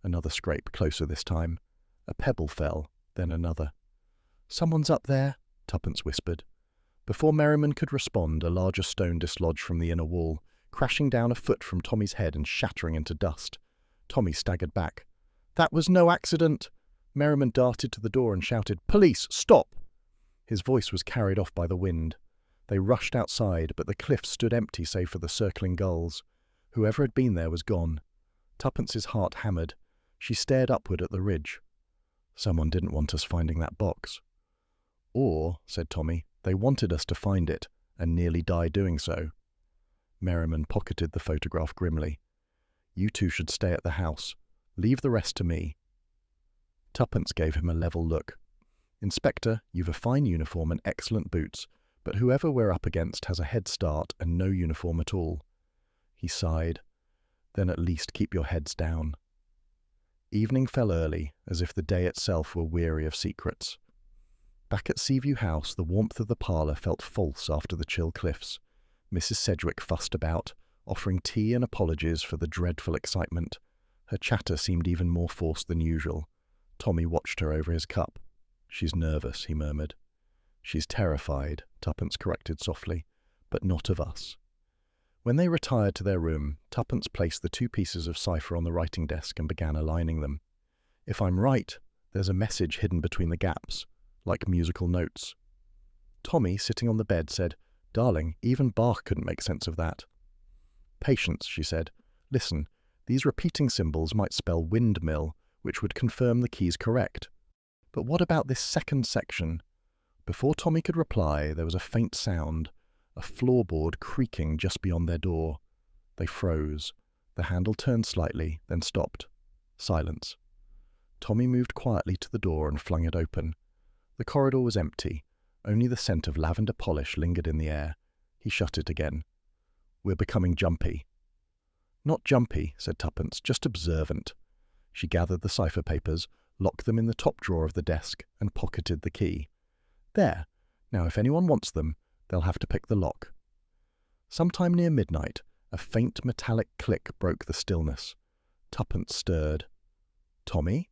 Another scrape, closer this time. A pebble fell, then another. "Someone's up there," Tuppence whispered. Before Merriman could respond, a larger stone dislodged from the inner wall, crashing down a foot from Tommy's head and shattering into dust. Tommy staggered back. "That was no accident!" Merriman darted to the door and shouted, "Police, stop!" His voice was carried off by the wind. They rushed outside, but the cliffs stood empty save for the circling gulls. Whoever had been there was gone. Tuppence's heart hammered. She stared upward at the ridge. Someone didn't want us finding that box. "Or," said Tommy, "they wanted us to find it, and nearly die doing so." Merriman pocketed the photograph grimly. "You two should stay at the house. Leave the rest to me." Tuppence gave him a level look. "Inspector, you've a fine uniform and excellent boots, but whoever we're up against has a head start and no uniform at all." He sighed. "Then at least keep your heads down." Evening fell early, as if the day itself were weary of secrets. Back at Seaview House, the warmth of the parlour felt false after the chill cliffs. Mrs. Sedgwick fussed about, offering tea and apologies for the dreadful excitement. Her chatter seemed even more forced than usual. Tommy watched her over his cup. "She's nervous," he murmured. "She's terrified," Tuppence corrected softly, "but not of us." When they retired to their room, Tuppence placed the 2 pieces of cipher on the writing desk and began aligning them. "If I'm right, there's a message hidden between the gaps, like musical notes." Tommy, sitting on the bed, said, "Darling, even Bach couldn't make sense of that." "Patience," she said. "Listen, these repeating symbols might spell windmill, which would confirm the key's correct. But what about this second section?" Before Tommy could reply, there was a faint sound, a floorboard creaking just beyond their door. They froze. The handle turned slightly, then stopped. Silence. Tommy moved quietly to the door and flung it open. The corridor was empty. Only the scent of lavender polish lingered in the air. He shut it again. "We're becoming jumpy." "Not jumpy," said Tuppence, "just observant." She gathered the cipher papers, locked them in the top drawer of the desk, and pocketed the key. "There. Now if anyone wants them, they'll have to pick the lock." Sometime near midnight, a faint metallic click broke the stillness. Tuppence stirred. "Tommy?"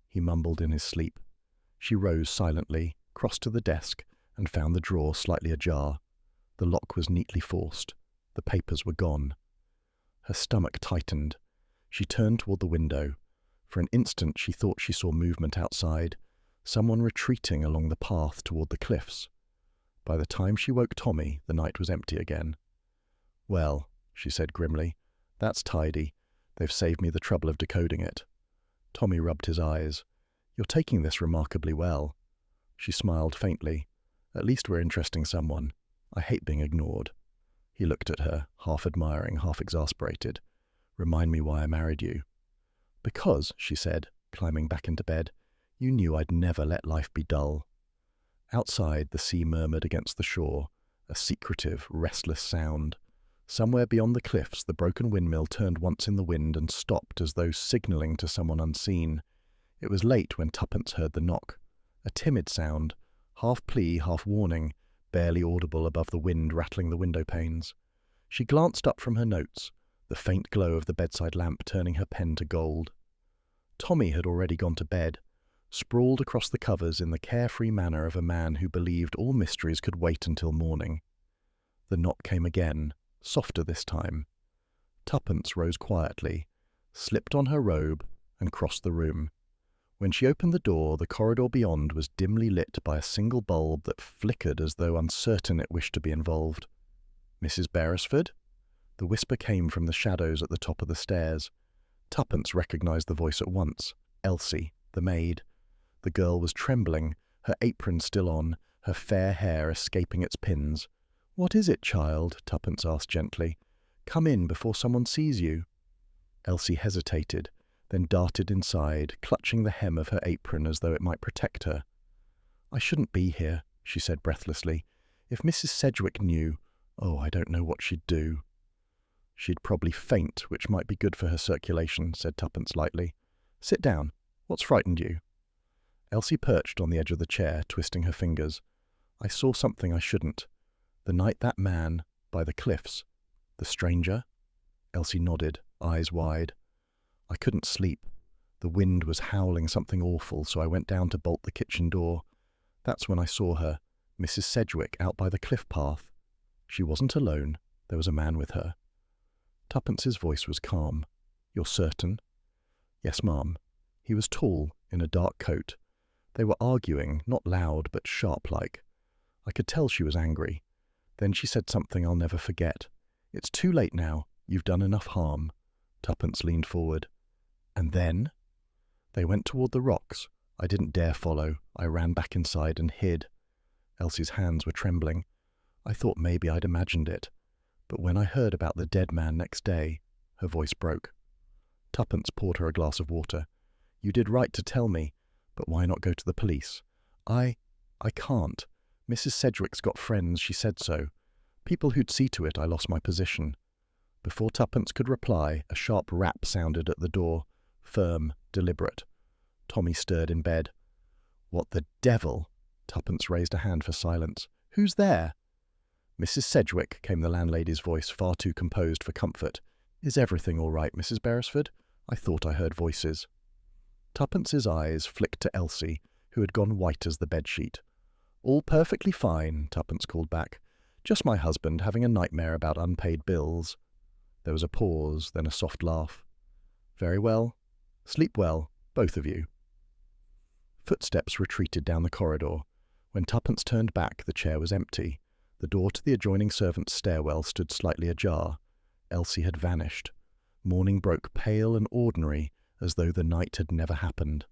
he mumbled in his sleep. She rose silently, crossed to the desk, and found the drawer slightly ajar. The lock was neatly forced. The papers were gone. Her stomach tightened. She turned toward the window. For an instant she thought she saw movement outside, someone retreating along the path toward the cliffs. By the time she woke Tommy, the night was empty again. "Well," she said grimly, "that's tidy. They've saved me the trouble of decoding it." Tommy rubbed his eyes. "You're taking this remarkably well." She smiled faintly. "At least we're interesting someone. I hate being ignored." He looked at her, half admiring, half exasperated. "Remind me why I married you." "Because," she said, climbing back into bed, "you knew I'd never let life be dull." Outside, the sea murmured against the shore, a secretive, restless sound. Somewhere beyond the cliffs, the broken windmill turned once in the wind and stopped as though signalling to someone unseen. It was late when Tuppence heard the knock. A timid sound, half plea, half warning, barely audible above the wind rattling the window panes. She glanced up from her notes, the faint glow of the bedside lamp turning her pen to gold. Tommy had already gone to bed, sprawled across the covers in the carefree manner of a man who believed all mysteries could wait until morning. The knock came again, softer this time. Tuppence rose quietly, slipped on her robe, and crossed the room. When she opened the door, the corridor beyond was dimly lit by a single bulb that flickered as though uncertain it wished to be involved. "Mrs. Beresford?" The whisper came from the shadows at the top of the stairs. Tuppence recognized the voice at once. Elsie, the maid. The girl was trembling, her apron still on, her fair hair escaping its pins. "What is it, child?" Tuppence asked gently. "Come in before someone sees you." Elsie hesitated, then darted inside, clutching the hem of her apron as though it might protect her. "I shouldn't be here," she said breathlessly. "If Mrs. Sedgwick knew, oh, I don't know what she'd do." She'd probably faint, which might be good for her circulation, said Tuppence lightly. Sit down. What's frightened you? Elsie perched on the edge of the chair, twisting her fingers. I saw something I shouldn't. The night that man, by the cliffs. The stranger? Elsie nodded, eyes wide. I couldn't sleep. The wind was howling something awful, so I went down to bolt the kitchen door. That's when I saw her, Mrs. Sedgwick, out by the cliff path. She wasn't alone. There was a man with her. Tuppence's voice was calm. You're certain? Yes, ma'am. He was tall, in a dark coat. They were arguing, not loud, but sharp-like. I could tell she was angry. Then she said something I'll never forget. It's too late now. You've done enough harm. Tuppence leaned forward. And then? They went toward the rocks. I didn't dare follow. I ran back inside and hid. Elsie's hands were trembling. I thought maybe I'd imagined it. But when I heard about the dead man next day, her voice broke. Tuppence poured her a glass of water. You did right to tell me, but why not go to the police? I can't. Mrs. Sedgwick's got friends, she said so. People who'd see to it I lost my position. Before Tuppence could reply, a sharp rap sounded at the door, firm, deliberate. Tommy stirred in bed. What the devil? Tuppence raised a hand for silence. Who's there? Mrs. Sedgwick, came the landlady's voice, far too composed for comfort. Is everything all right, Mrs. Beresford? I thought I heard voices. Tuppence's eyes flicked to Elsie, who had gone white as the bedsheet. All perfectly fine, Tuppence called back. Just my husband having a nightmare about unpaid bills. There was a pause, then a soft laugh. Very well. Sleep well, both of you. Footsteps retreated down the corridor. When Tuppence turned back, the chair was empty. The door to the adjoining servants' stairwell stood slightly ajar. Elsie had vanished. Morning broke pale and ordinary, as though the night had never happened.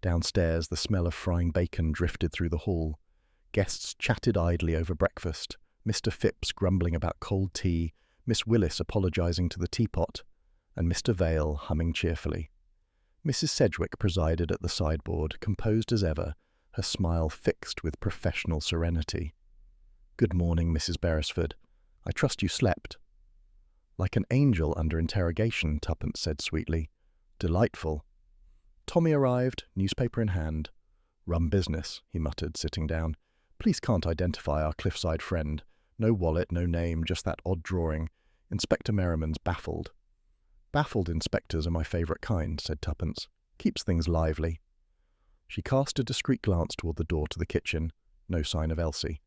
Downstairs, the smell of frying bacon drifted through the hall. Guests chatted idly over breakfast, Mr. Phipps grumbling about cold tea, Miss Willis apologising to the teapot, and Mr. Vale humming cheerfully. Mrs. Sedgwick presided at the sideboard, composed as ever, her smile fixed with professional serenity. Good morning, Mrs. Beresford. I trust you slept. Like an angel under interrogation, Tuppence said sweetly. Delightful. Tommy arrived, newspaper in hand. Rum business, he muttered, sitting down. Police can't identify our cliffside friend. No wallet, no name, just that odd drawing. Inspector Merriman's baffled. Baffled inspectors are my favourite kind, said Tuppence. Keeps things lively. She cast a discreet glance toward the door to the kitchen. No sign of Elsie.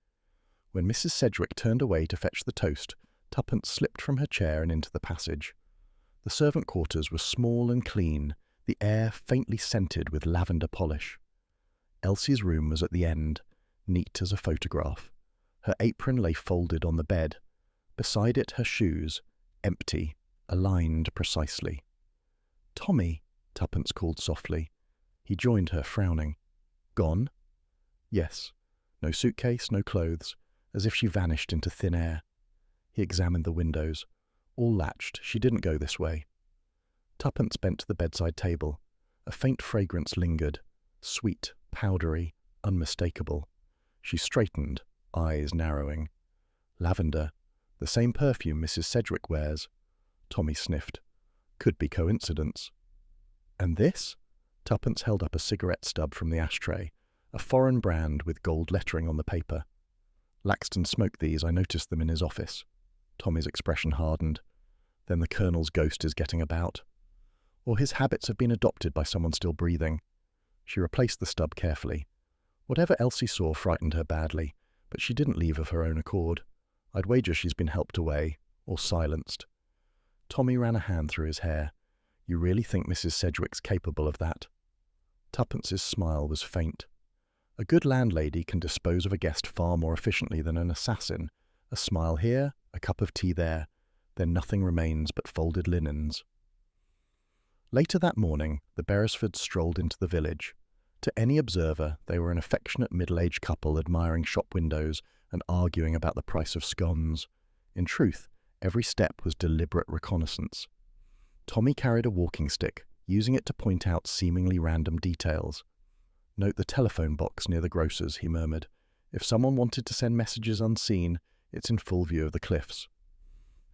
When Mrs. Sedgwick turned away to fetch the toast, Tuppence slipped from her chair and into the passage. The servant quarters were small and clean, the air faintly scented with lavender polish. Elsie's room was at the end, neat as a photograph. Her apron lay folded on the bed. Beside it her shoes, empty, aligned precisely. Tommy, Tuppence called softly. He joined her, frowning. Gone? Yes. No suitcase, no clothes, as if she vanished into thin air. He examined the windows. All latched. She didn't go this way. Tuppence bent to the bedside table. A faint fragrance lingered, sweet, powdery, unmistakable. She straightened, eyes narrowing. Lavender, the same perfume Mrs. Sedgwick wears. Tommy sniffed. Could be coincidence. And this? Tuppence held up a cigarette stub from the ashtray, a foreign brand with gold lettering on the paper. Laxton smoked these. I noticed them in his office. Tommy's expression hardened. Then the Colonel's ghost is getting about. Or his habits have been adopted by someone still breathing. She replaced the stub carefully. Whatever Elsie saw frightened her badly, but she didn't leave of her own accord. I'd wager she's been helped away, or silenced. Tommy ran a hand through his hair. You really think Mrs. Sedgwick's capable of that? Tuppence's smile was faint. A good landlady can dispose of a guest far more efficiently than an assassin. A smile here, a cup of tea there, then nothing remains but folded linens. Later that morning, the Beresfords strolled into the village. To any observer, they were an affectionate middle-aged couple admiring shop windows and arguing about the price of scones. In truth, every step was deliberate reconnaissance. Tommy carried a walking stick, using it to point out seemingly random details. Note the telephone box near the grocer's, he murmured. If someone wanted to send messages unseen, it's in full view of the cliffs.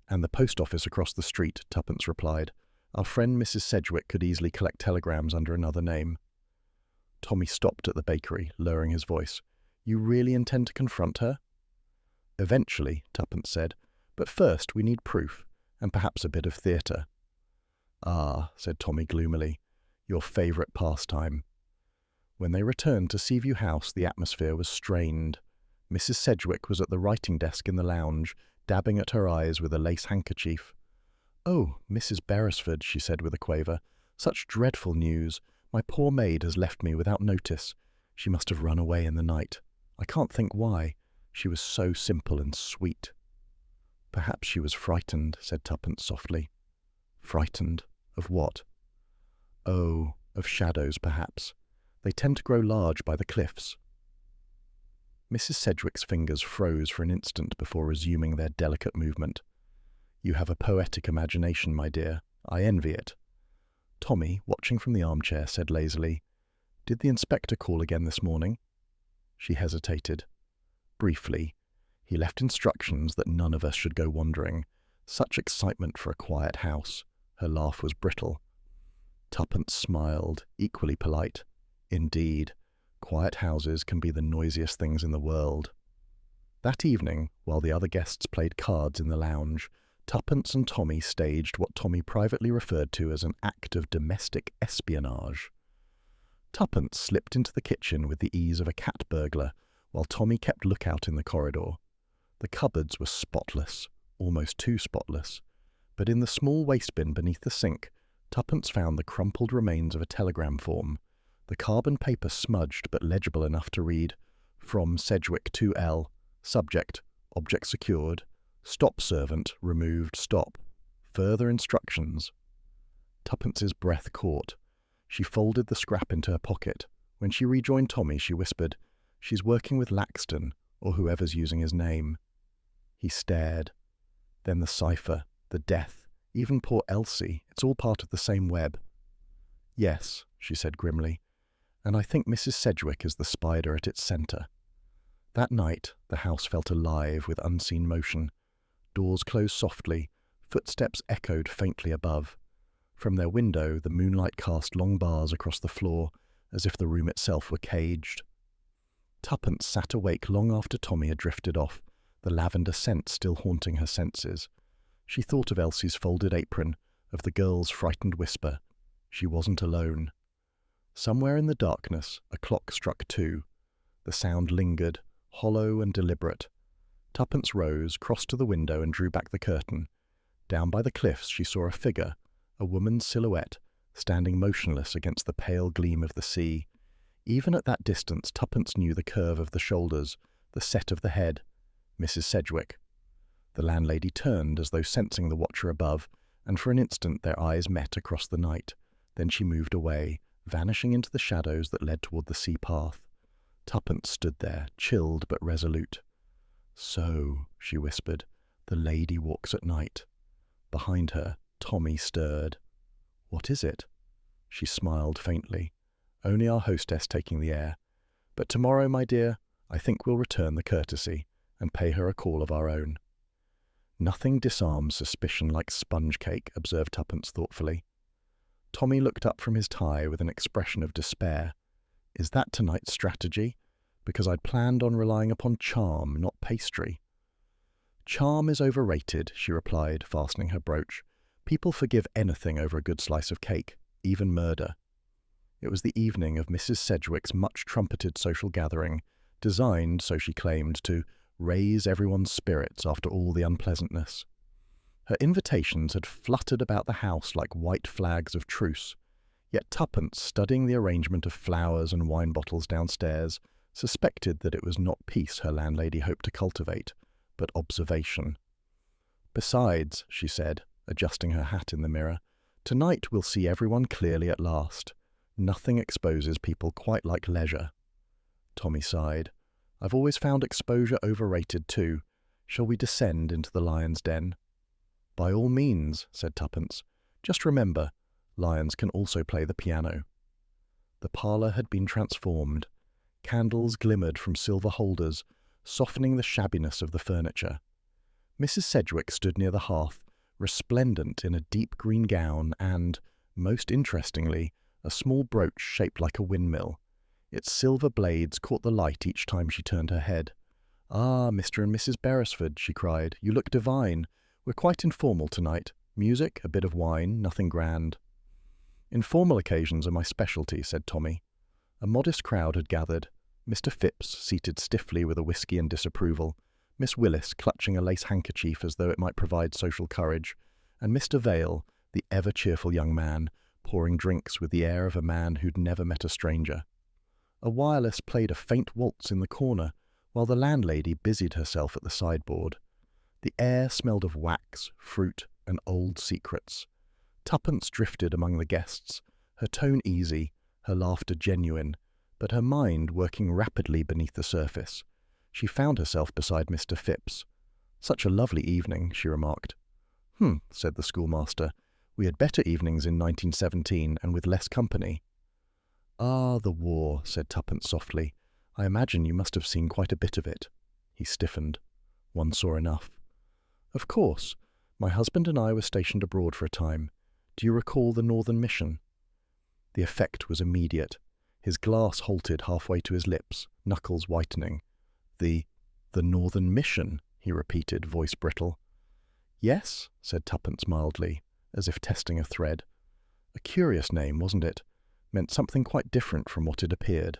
And the post office across the street, Tuppence replied. Our friend Mrs. Sedgwick could easily collect telegrams under another name. Tommy stopped at the bakery, lowering his voice. You really intend to confront her? Eventually, Tuppence said, but first we need proof, and perhaps a bit of theatre. Ah, said Tommy gloomily, your favourite pastime. When they returned to Seaview House, the atmosphere was strained. Mrs. Sedgwick was at the writing desk in the lounge, dabbing at her eyes with a lace handkerchief. Oh, Mrs. Beresford, she said with a quaver, such dreadful news. My poor maid has left me without notice. She must have run away in the night. I can't think why. She was so simple and sweet. Perhaps she was frightened, said Tuppence softly. Frightened? Of what? Oh, of shadows, perhaps. They tend to grow large by the cliffs. Mrs. Sedgwick's fingers froze for an instant before resuming their delicate movement. You have a poetic imagination, my dear. I envy it. Tommy, watching from the armchair, said lazily, Did the inspector call again this morning? She hesitated. Briefly, he left instructions that none of us should go wandering. Such excitement for a quiet house. Her laugh was brittle. Tuppence smiled, equally polite. Indeed, quiet houses can be the noisiest things in the world. That evening, while the other guests played cards in the lounge, Tuppence and Tommy staged what Tommy privately referred to as an act of domestic espionage. Tuppence slipped into the kitchen with the ease of a cat burglar, while Tommy kept lookout in the corridor. The cupboards were spotless, almost too spotless, but in the small waste bin beneath the sink, Tuppence found the crumpled remains of a telegram form, the carbon paper smudged but legible enough to read, From Sedgwick 2L, subject, object secured, stop servant, removed, stop, further instructions. Tuppence's breath caught. She folded the scrap into her pocket. When she rejoined Tommy, she whispered, She's working with Laxton, or whoever's using his name. He stared. Then the cipher, the death, even poor Elsie, it's all part of the same web. Yes, she said grimly, and I think Mrs. Sedgwick is the spider at its centre. That night, the house felt alive with unseen motion. Doors closed softly, footsteps echoed faintly above. From their window, the moonlight cast long bars across the floor, as if the room itself were caged. Tuppence sat awake long after Tommy had drifted off, the lavender scent still haunting her senses. She thought of Elsie's folded apron, of the girl's frightened whisper. She wasn't alone. Somewhere in the darkness, a clock struck 2. The sound lingered, hollow and deliberate. Tuppence rose, crossed to the window and drew back the curtain. Down by the cliffs she saw a figure, a woman's silhouette, standing motionless against the pale gleam of the sea. Even at that distance, Tuppence knew the curve of the shoulders, the set of the head. Mrs. Sedgwick. The landlady turned as though sensing the watcher above, and for an instant their eyes met across the night. Then she moved away, vanishing into the shadows that led toward the sea path. Tuppence stood there, chilled but resolute. So, she whispered, the lady walks at night. Behind her, Tommy stirred. What is it? She smiled faintly. Only our hostess taking the air. But tomorrow, my dear, I think we'll return the courtesy and pay her a call of our own. Nothing disarms suspicion like sponge cake, observed Tuppence thoughtfully. Tommy looked up from his tie with an expression of despair. Is that tonight's strategy? Because I'd planned on relying upon charm, not pastry. Charm is overrated, she replied, fastening her brooch. People forgive anything over a good slice of cake, even murder. It was the evening of Mrs. Sedgwick's much-trumpeted social gathering, designed, so she claimed, to raise everyone's spirits after all the unpleasantness. Her invitations had fluttered about the house like white flags of truce, yet Tuppence, studying the arrangement of flowers and wine bottles downstairs, suspected that it was not peace her landlady hoped to cultivate, but observation. Besides, she said, adjusting her hat in the mirror, tonight we'll see everyone clearly at last. Nothing exposes people quite like leisure. Tommy sighed. I've always found exposure overrated too. Shall we descend into the lion's den? By all means, said Tuppence. Just remember, lions can also play the piano. The parlour had been transformed. Candles glimmered from silver holders, softening the shabbiness of the furniture. Mrs. Sedgwick stood near the hearth, resplendent in a deep green gown and, most interestingly, a small brooch shaped like a windmill. Its silver blades caught the light each time she turned her head. "Ah, Mr. and Mrs. Beresford," she cried, "you look divine. We're quite informal tonight. Music, a bit of wine, nothing grand." "Informal occasions are my specialty," said Tommy. A modest crowd had gathered. Mr. Phipps, seated stiffly with a whisky and disapproval, Miss Willis clutching a lace handkerchief as though it might provide social courage, and Mr. Vale, the ever-cheerful young man, pouring drinks with the air of a man who'd never met a stranger. A wireless played a faint waltz in the corner, while the landlady busied herself at the sideboard. The air smelled of wax, fruit, and old secrets. Tuppence drifted among the guests, her tone easy, her laughter genuine, but her mind working rapidly beneath the surface. She found herself beside Mr. Phipps. "Such a lovely evening," she remarked. Said the schoolmaster. "We had better evenings in 1917 and with less company." "Ah, the war," said Tuppence softly. "I imagine you must have seen quite a bit of it." He stiffened. "One saw enough." "Of course. My husband and I were stationed abroad for a time. Do you recall the Northern Mission?" The effect was immediate. His glass halted halfway to his lips, knuckles whitening. The Northern Mission," he repeated, voice brittle. "Yes," said Tuppence mildly, as if testing a thread. "A curious name, wasn't it? Meant something quite different from what it appeared."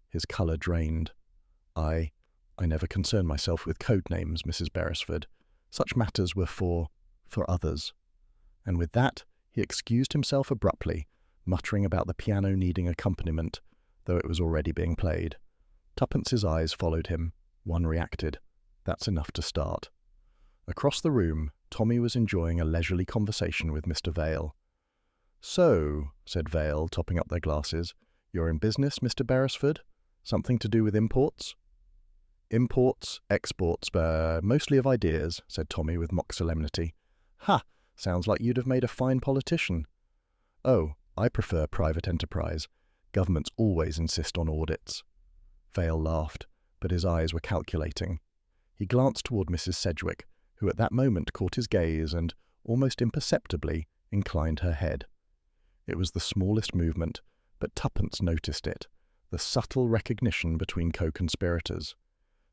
His colour drained. I never concerned myself with code names, Mrs. Beresford. Such matters were for others." And with that, he excused himself abruptly, muttering about the piano needing accompaniment, though it was already being played. Tuppence's eyes followed him. One reacted. That's enough to start. Across the room, Tommy was enjoying a leisurely conversation with Mr. Vale. "So," said Vale, topping up their glasses, "you're in business, Mr. Beresford? Something to do with imports?" "Imports, exports, mostly of ideas," said Tommy with mock solemnity. "Ha! Sounds like you'd have made a fine politician." "Oh, I prefer private enterprise. Governments always insist on audits." Vale laughed, but his eyes were calculating. He glanced toward Mrs. Sedgwick, who at that moment caught his gaze and, almost imperceptibly, inclined her head. It was the smallest movement, but Tuppence noticed it, the subtle recognition between co-conspirators.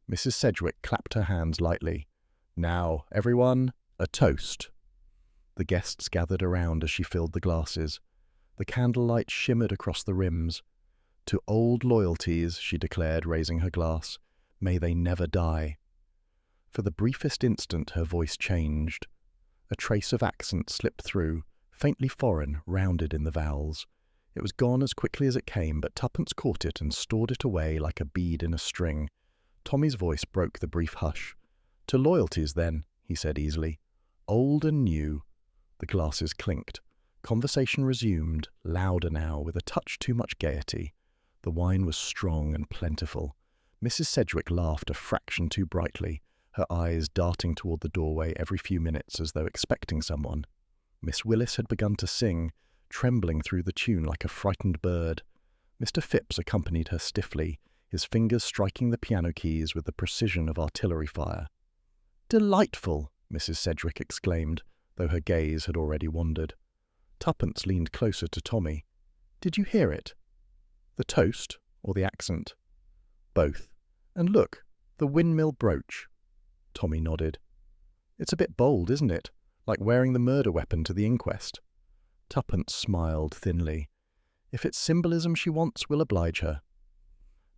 Mrs. Sedgwick clapped her hands lightly. "Now, everyone, a toast." The guests gathered around as she filled the glasses. The candlelight shimmered across the rims. "To old loyalties," she declared, raising her glass. "May they never die." For the briefest instant her voice changed. A trace of accent slipped through, faintly foreign, rounded in the vowels. It was gone as quickly as it came, but Tuppence caught it and stored it away like a bead in a string. Tommy's voice broke the brief hush. "To loyalties, then," he said easily. "Old and new." The glasses clinked. Conversation resumed, louder now, with a touch too much gaiety. The wine was strong and plentiful. Mrs. Sedgwick laughed a fraction too brightly, her eyes darting toward the doorway every few minutes as though expecting someone. Miss Willis had begun to sing, trembling through the tune like a frightened bird. Mr. Phipps accompanied her stiffly, his fingers striking the piano keys with the precision of artillery fire. "Delightful!" Mrs. Sedgwick exclaimed, though her gaze had already wandered. Tuppence leaned closer to Tommy. "Did you hear it?" "The toast, or the accent?" "Both. And look, the windmill brooch." Tommy nodded. "It's a bit bold, isn't it? Like wearing the murder weapon to the inquest." Tuppence smiled thinly. "If it's symbolism she wants, we'll oblige her."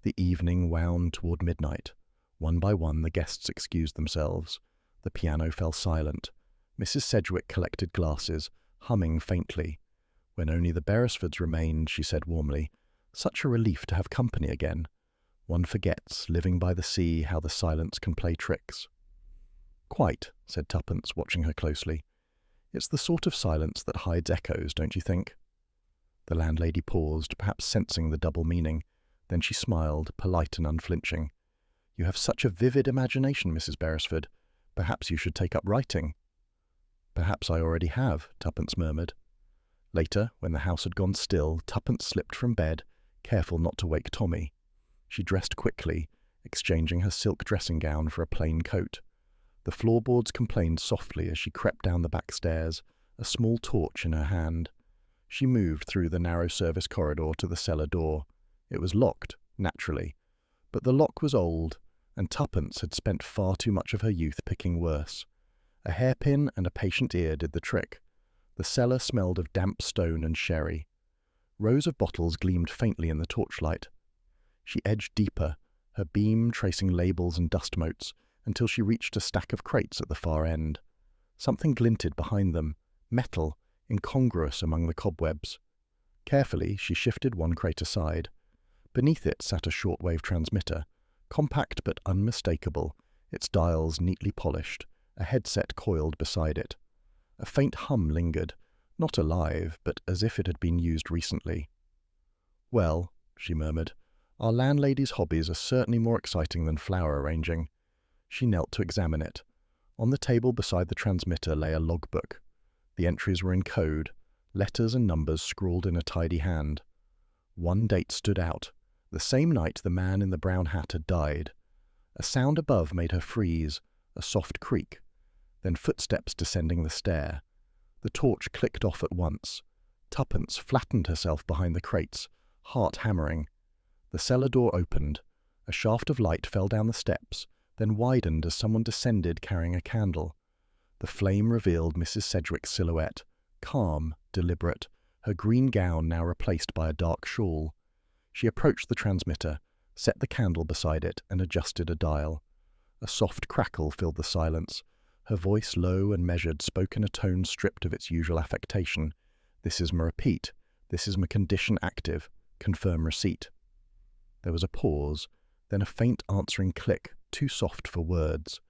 The evening wound toward midnight. One by one the guests excused themselves. The piano fell silent. Mrs. Sedgwick collected glasses, humming faintly. When only the Beresfords remained, she said warmly, "Such a relief to have company again. One forgets, living by the sea, how the silence can play tricks." "Quite," said Tuppence, watching her closely. "It's the sort of silence that hides echoes, don't you think?" The landlady paused, perhaps sensing the double meaning. Then she smiled, polite and unflinching. "You have such a vivid imagination, Mrs. Beresford. Perhaps you should take up writing." "Perhaps I already have," Tuppence murmured. Later, when the house had gone still, Tuppence slipped from bed, careful not to wake Tommy. She dressed quickly, exchanging her silk dressing gown for a plain coat. The floorboards complained softly as she crept down the back stairs, a small torch in her hand. She moved through the narrow service corridor to the cellar door. It was locked, naturally, but the lock was old, and Tuppence had spent far too much of her youth picking worse. A hairpin and a patient ear did the trick. The cellar smelled of damp stone and sherry. Rows of bottles gleamed faintly in the torchlight. She edged deeper, her beam tracing labels and dust motes, until she reached a stack of crates at the far end. Something glinted behind them, metal, incongruous among the cobwebs. Carefully, she shifted one crate aside. Beneath it sat a shortwave transmitter, compact but unmistakable, its dials neatly polished, a headset coiled beside it. A faint hum lingered, not alive, but as if it had been used recently. "Well," she murmured, "our landlady's hobbies are certainly more exciting than flower arranging." She knelt to examine it. On the table beside the transmitter lay a logbook. The entries were in code, letters and numbers scrawled in a tidy hand. One date stood out, the same night the man in the brown hat had died. A sound above made her freeze, a soft creak, then footsteps descending the stair. The torch clicked off at once. Tuppence flattened herself behind the crates, heart hammering. The cellar door opened. A shaft of light fell down the steps, then widened as someone descended carrying a candle. The flame revealed Mrs. Sedgwick's silhouette, calm, deliberate, her green gown now replaced by a dark shawl. She approached the transmitter, set the candle beside it, and adjusted a dial. A soft crackle filled the silence. Her voice, low and measured, spoke in a tone stripped of its usual affectation. "This is my repeat. This is my condition active. Confirm receipt." There was a pause, then a faint answering click, too soft for words.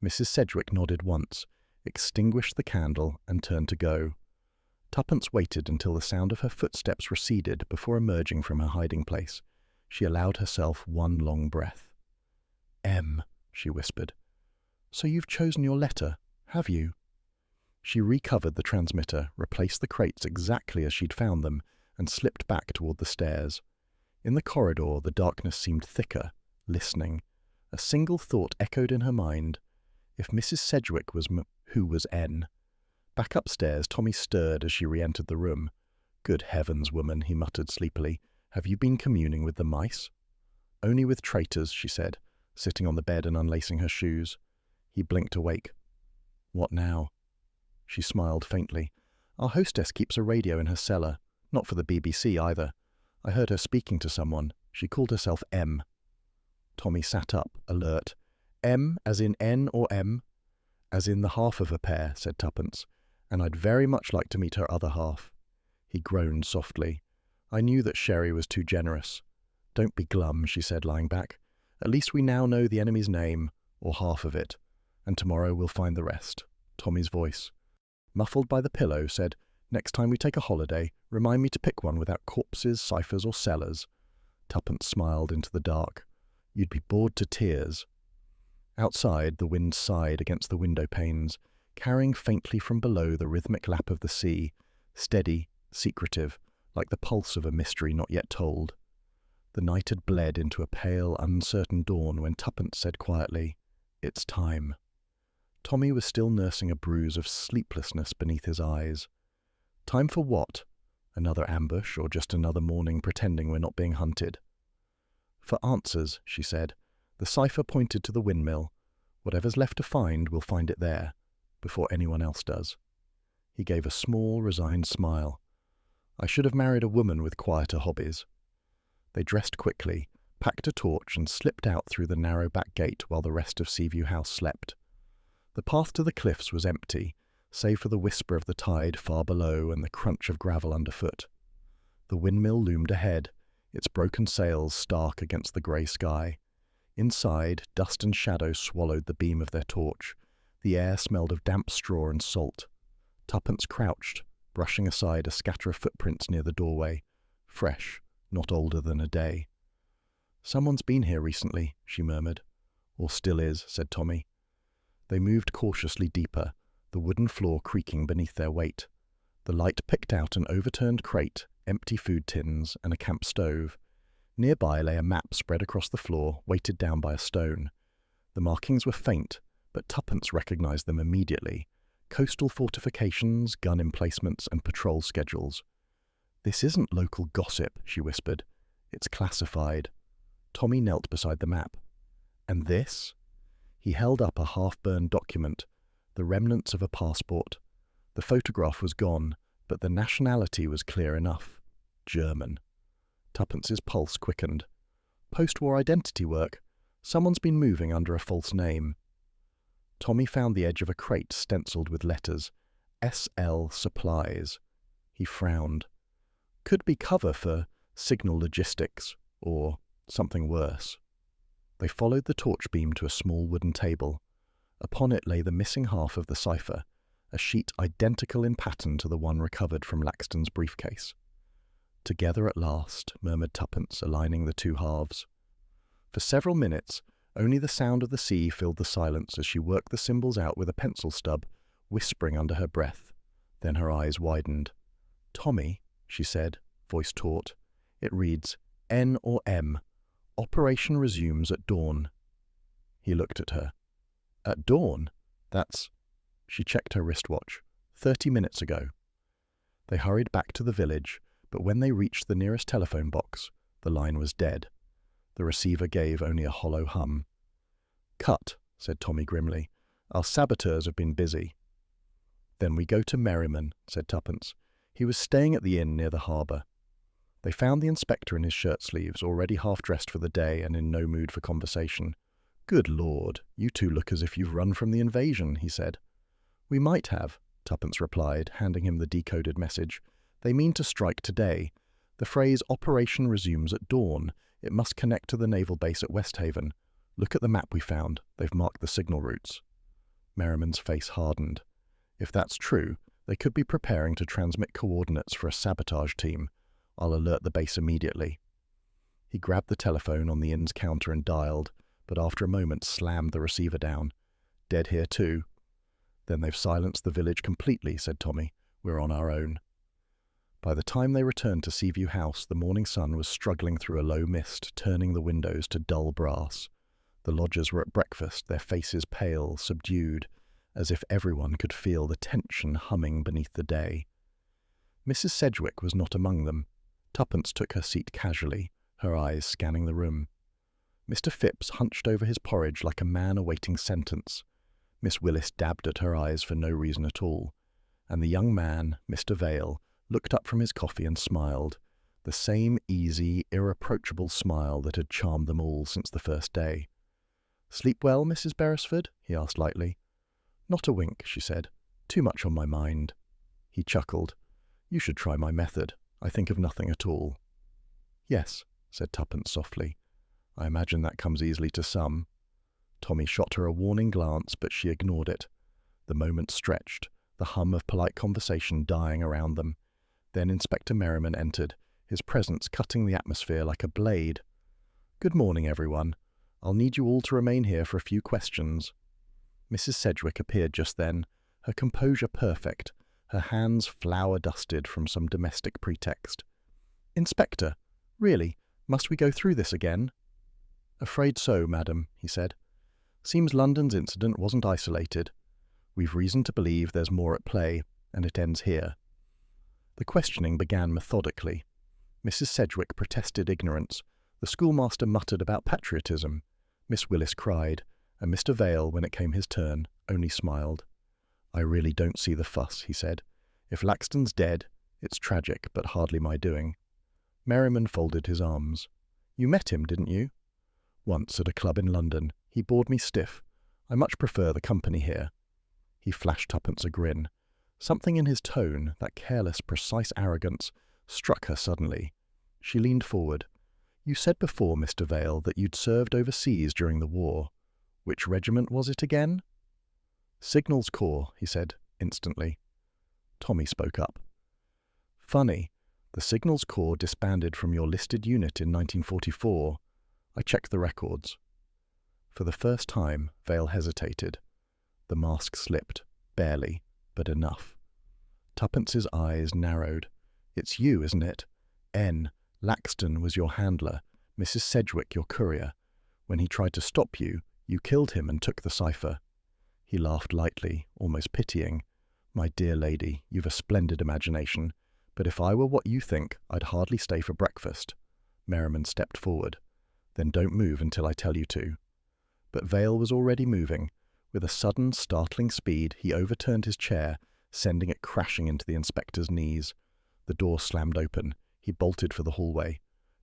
Mrs. Sedgwick nodded once, extinguished the candle, and turned to go. Tuppence waited until the sound of her footsteps receded before emerging from her hiding place. She allowed herself one long breath. "M," she whispered. "So you've chosen your letter, have you?" She recovered the transmitter, replaced the crates exactly as she'd found them, and slipped back toward the stairs. In the corridor, the darkness seemed thicker, listening. A single thought echoed in her mind. If Mrs. Sedgwick was who was N? Back upstairs, Tommy stirred as she re-entered the room. "Good heavens, woman," he muttered sleepily. "Have you been communing with the mice?" "Only with traitors," she said, sitting on the bed and unlacing her shoes. He blinked awake. "What now?" She smiled faintly. "Our hostess keeps a radio in her cellar. Not for the BBC either. I heard her speaking to someone. She called herself M." Tommy sat up, alert. "M as in N or M?" "As in the half of a pair," said Tuppence. "And I'd very much like to meet her other half." He groaned softly. "I knew that Sherry was too generous." "Don't be glum," she said, lying back. "At least we now know the enemy's name, or half of it, and tomorrow we'll find the rest." Tommy's voice, muffled by the pillow, said, "Next time we take a holiday, remind me to pick one without corpses, ciphers, or cellars." Tuppence smiled into the dark. "You'd be bored to tears." Outside, the wind sighed against the window panes, carrying faintly from below the rhythmic lap of the sea, steady, secretive, like the pulse of a mystery not yet told. The night had bled into a pale, uncertain dawn when Tuppence said quietly, "It's time." Tommy was still nursing a bruise of sleeplessness beneath his eyes. "Time for what? Another ambush, or just another morning pretending we're not being hunted?" "For answers," she said. "The cipher pointed to the windmill. Whatever's left to find, we'll find it there, before anyone else does." He gave a small, resigned smile. "I should have married a woman with quieter hobbies." They dressed quickly, packed a torch, and slipped out through the narrow back gate while the rest of Seaview House slept. The path to the cliffs was empty, save for the whisper of the tide far below and the crunch of gravel underfoot. The windmill loomed ahead, its broken sails stark against the grey sky. Inside, dust and shadow swallowed the beam of their torch. The air smelled of damp straw and salt. Tuppence crouched, brushing aside a scatter of footprints near the doorway, fresh, not older than a day. "Someone's been here recently," she murmured. "Or still is," said Tommy. They moved cautiously deeper, the wooden floor creaking beneath their weight. The light picked out an overturned crate, empty food tins, and a camp stove. Nearby lay a map spread across the floor, weighted down by a stone. The markings were faint, but Tuppence recognised them immediately. Coastal fortifications, gun emplacements, and patrol schedules. "This isn't local gossip," she whispered. "It's classified." Tommy knelt beside the map. "And this?" He held up a half-burned document, the remnants of a passport. The photograph was gone, but the nationality was clear enough. German. Tuppence's pulse quickened. "Post-war identity work. Someone's been moving under a false name." Tommy found the edge of a crate stenciled with letters. SL Supplies. He frowned. Could be cover for Signal Logistics, or something worse. They followed the torch beam to a small wooden table. Upon it lay the missing half of the cipher, a sheet identical in pattern to the one recovered from Laxton's briefcase. "Together at last," murmured Tuppence, aligning the two halves. For several minutes, only the sound of the sea filled the silence as she worked the symbols out with a pencil stub, whispering under her breath. Then her eyes widened. "Tommy," she said, voice taut. "It reads N or M. Operation resumes at dawn." He looked at her. "At dawn? That's—" She checked her wristwatch. 30 minutes ago." They hurried back to the village, but when they reached the nearest telephone box, the line was dead. The receiver gave only a hollow hum. "Cut," said Tommy grimly. "Our saboteurs have been busy." "Then we go to Merriman," said Tuppence. He was staying at the inn near the harbour. They found the inspector in his shirt-sleeves, already half-dressed for the day and in no mood for conversation. "Good Lord, you two look as if you've run from the invasion," he said. "We might have," Tuppence replied, handing him the decoded message. "They mean to strike today. The phrase 'Operation resumes at dawn.' It must connect to the naval base at Westhaven. Look at the map we found. They've marked the signal routes." Merriman's face hardened. If that's true, they could be preparing to transmit coordinates for a sabotage team. I'll alert the base immediately. He grabbed the telephone on the inn's counter and dialed, but after a moment slammed the receiver down. "Dead here too." "Then they've silenced the village completely," said Tommy. "We're on our own." By the time they returned to Seaview House, the morning sun was struggling through a low mist, turning the windows to dull brass. The lodgers were at breakfast, their faces pale, subdued, as if everyone could feel the tension humming beneath the day. Mrs. Sedgwick was not among them. Tuppence took her seat casually, her eyes scanning the room. Mr. Phipps hunched over his porridge like a man awaiting sentence. Miss Willis dabbed at her eyes for no reason at all. And the young man, Mr. Vale, looked up from his coffee and smiled, the same easy, irreproachable smile that had charmed them all since the first day. "Sleep well, Mrs. Beresford?" he asked lightly. "Not a wink," she said. "Too much on my mind." He chuckled. "You should try my method. I think of nothing at all." "Yes," said Tuppence softly. "I imagine that comes easily to some." Tommy shot her a warning glance, but she ignored it. The moment stretched, the hum of polite conversation dying around them. Then Inspector Merriman entered, his presence cutting the atmosphere like a blade. "Good morning, everyone. I'll need you all to remain here for a few questions." Mrs. Sedgwick appeared just then, her composure perfect, her hands flour-dusted from some domestic pretext. "Inspector, really, must we go through this again?" "Afraid so, madam," he said. "Seems London's incident wasn't isolated. We've reason to believe there's more at play, and it ends here." The questioning began methodically. Mrs. Sedgwick protested ignorance. The schoolmaster muttered about patriotism. Miss Willis cried, and Mr. Vale, when it came his turn, only smiled. "I really don't see the fuss," he said. "If Laxton's dead, it's tragic, but hardly my doing." Merriman folded his arms. "You met him, didn't you?" "Once at a club in London. He bored me stiff. I much prefer the company here." He flashed Tuppence a grin. Something in his tone, that careless, precise arrogance, struck her suddenly. She leaned forward. "You said before, Mr. Vale, that you'd served overseas during the war. Which regiment was it again?" "Signals Corps," he said, instantly. Tommy spoke up. "Funny. The Signals Corps disbanded from your listed unit in 1944. I checked the records." For the first time, Vale hesitated. The mask slipped, barely, but enough. Tuppence's eyes narrowed. "It's you, isn't it? N. Laxton was your handler, Mrs. Sedgwick your courier. When he tried to stop you, you killed him and took the cipher." He laughed lightly, almost pitying. "My dear lady, you've a splendid imagination, but if I were what you think, I'd hardly stay for breakfast." Merriman stepped forward. "Then don't move until I tell you to." But Vale was already moving. With a sudden, startling speed, he overturned his chair, sending it crashing into the inspector's knees. The door slammed open. He bolted for the hallway.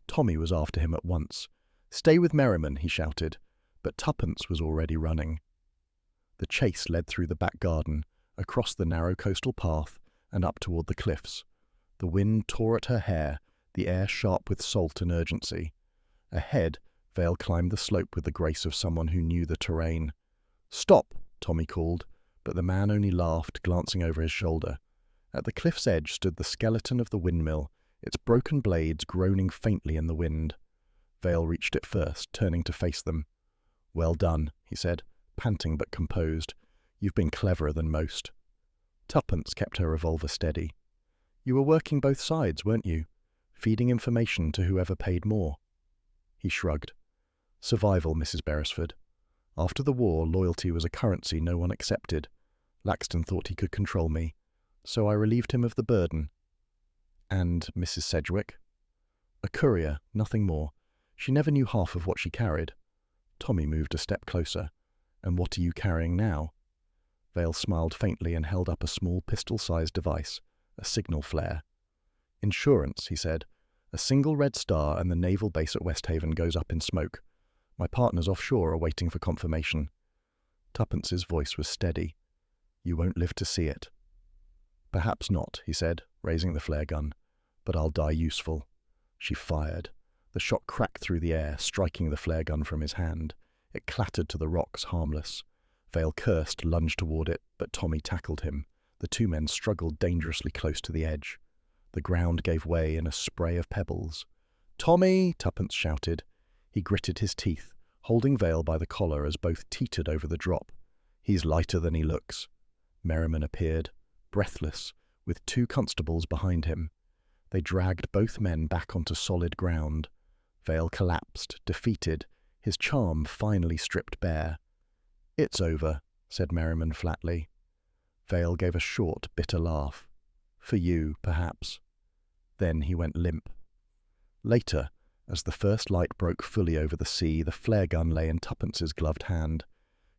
Tommy was after him at once. "Stay with Merriman," he shouted, but Tuppence was already running. The chase led through the back garden, across the narrow coastal path, and up toward the cliffs. The wind tore at her hair, the air sharp with salt and urgency. Ahead, Vale climbed the slope with the grace of someone who knew the terrain. "Stop!" Tommy called, but the man only laughed, glancing over his shoulder. At the cliff's edge stood the skeleton of the windmill, its broken blades groaning faintly in the wind. Vale reached it first, turning to face them. "Well done," he said, panting but composed. "You've been cleverer than most." Tuppence kept her revolver steady. "You were working both sides, weren't you? Feeding information to whoever paid more." He shrugged. "Survival, Mrs. Beresford. After the war, loyalty was a currency no one accepted. Laxton thought he could control me, so I relieved him of the burden." "And Mrs. Sedgwick?" "A courier, nothing more. She never knew half of what she carried." Tommy moved a step closer. "And what are you carrying now?" Vale smiled faintly and held up a small pistol-sized device, a signal flare. "Insurance," he said. "A single red star and the naval base at Westhaven goes up in smoke. My partners offshore are waiting for confirmation." Tuppence's voice was steady. "You won't live to see it." "Perhaps not," he said, raising the flare gun. "But I'll die useful." She fired. The shot cracked through the air, striking the flare gun from his hand. It clattered to the rocks, harmless. Vale cursed, lunged toward it, but Tommy tackled him. The two men struggled dangerously close to the edge. The ground gave way in a spray of pebbles. "Tommy!" Tuppence shouted. He gritted his teeth, holding Vale by the collar as both teetered over the drop. "He's lighter than he looks." Merriman appeared, breathless, with two constables behind him. They dragged both men back onto solid ground. Vale collapsed, defeated, his charm finally stripped bare. "It's over," said Merriman flatly. Vale gave a short, bitter laugh. "For you, perhaps." Then he went limp. Later, as the first light broke fully over the sea, the flare gun lay in Tuppence's gloved hand.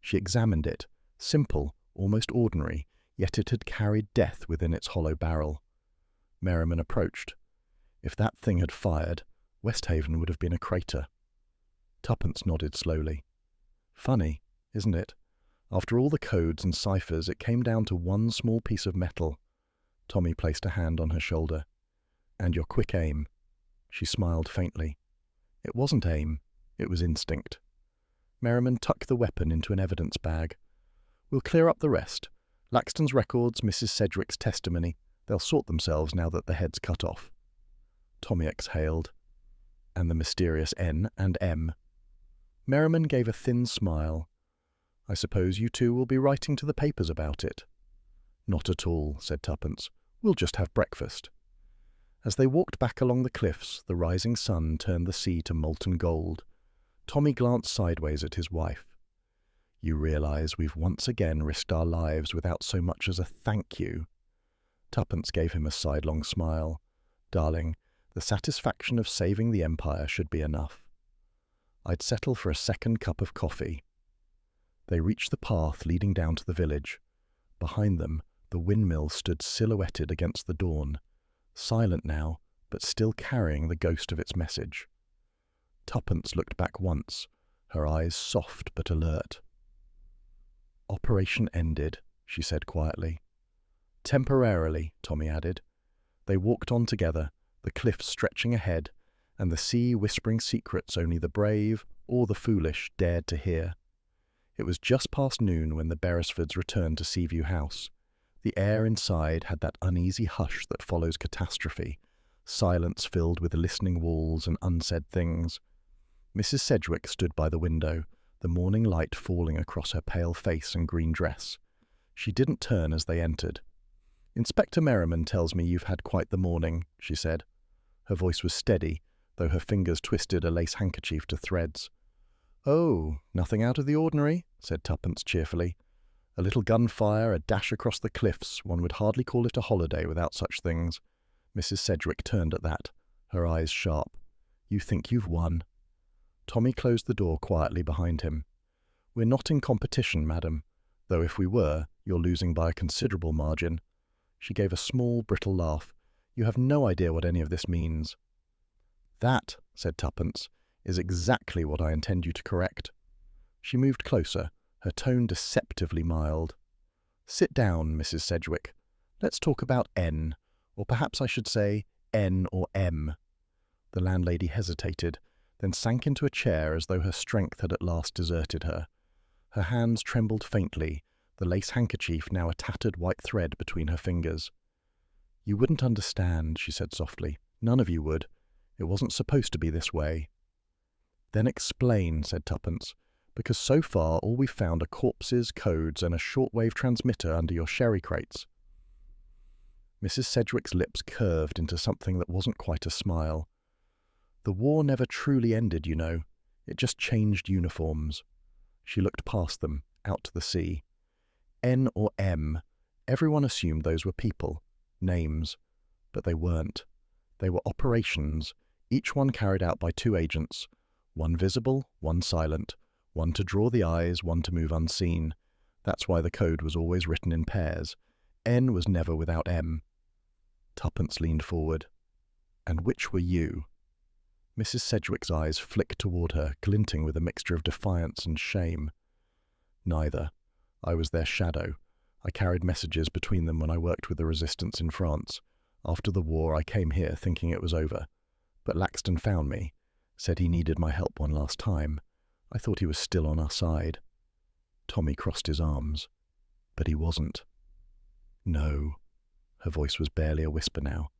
She examined it, simple, almost ordinary, yet it had carried death within its hollow barrel. Merriman approached. If that thing had fired, Westhaven would have been a crater. Tuppence nodded slowly. "Funny, isn't it? After all the codes and ciphers, it came down to one small piece of metal." Tommy placed a hand on her shoulder. "And your quick aim." She smiled faintly. "It wasn't aim, it was instinct." Merriman tucked the weapon into an evidence bag. "We'll clear up the rest. Laxton's records, Mrs. Sedgwick's testimony. They'll sort themselves now that the head's cut off." Tommy exhaled. "And the mysterious N and M." Merriman gave a thin smile. "I suppose you two will be writing to the papers about it." "Not at all," said Tuppence. "We'll just have breakfast." As they walked back along the cliffs, the rising sun turned the sea to molten gold. Tommy glanced sideways at his wife. "You realize we've once again risked our lives without so much as a thank you." Tuppence gave him a sidelong smile. "Darling, the satisfaction of saving the Empire should be enough." "I'd settle for a second cup of coffee." They reached the path leading down to the village. Behind them, the windmill stood silhouetted against the dawn, silent now, but still carrying the ghost of its message. Tuppence looked back once, her eyes soft but alert. "Operation ended," she said quietly. "Temporarily," Tommy added. They walked on together, the cliffs stretching ahead, and the sea whispering secrets only the brave or the foolish dared to hear. It was just past noon when the Beresfords returned to Seaview House. The air inside had that uneasy hush that follows catastrophe, silence filled with listening walls and unsaid things. Mrs. Sedgwick stood by the window, the morning light falling across her pale face and green dress. She didn't turn as they entered. "Inspector Merriman tells me you've had quite the morning," she said. Her voice was steady, though her fingers twisted a lace handkerchief to threads. "Oh, nothing out of the ordinary," said Tuppence cheerfully. A little gunfire, a dash across the cliffs, one would hardly call it a holiday without such things. Mrs. Sedgwick turned at that, her eyes sharp. You think you've won? Tommy closed the door quietly behind him. We're not in competition, madam, though if we were, you're losing by a considerable margin. She gave a small, brittle laugh. You have no idea what any of this means. That, said Tuppence, is exactly what I intend you to correct. She moved closer, her tone deceptively mild. Sit down, Mrs. Sedgwick. Let's talk about N, or perhaps I should say N or M. The landlady hesitated, then sank into a chair as though her strength had at last deserted her. Her hands trembled faintly, the lace handkerchief now a tattered white thread between her fingers. You wouldn't understand, she said softly. None of you would. It wasn't supposed to be this way. Then explain, said Tuppence, because so far all we've found are corpses, codes, and a shortwave transmitter under your sherry crates. Mrs. Sedgwick's lips curved into something that wasn't quite a smile. The war never truly ended, you know. It just changed uniforms. She looked past them, out to the sea. N or M, everyone assumed those were people, names, but they weren't. They were operations, each one carried out by two agents, one visible, one silent, one to draw the eyes, one to move unseen. That's why the code was always written in pairs. N was never without M. Tuppence leaned forward. And which were you? Mrs. Sedgwick's eyes flicked toward her, glinting with a mixture of defiance and shame. Neither. I was their shadow. I carried messages between them when I worked with the resistance in France. After the war, I came here thinking it was over. But Laxton found me, said he needed my help one last time. I thought he was still on our side. Tommy crossed his arms. But he wasn't. No. Her voice was barely a whisper now.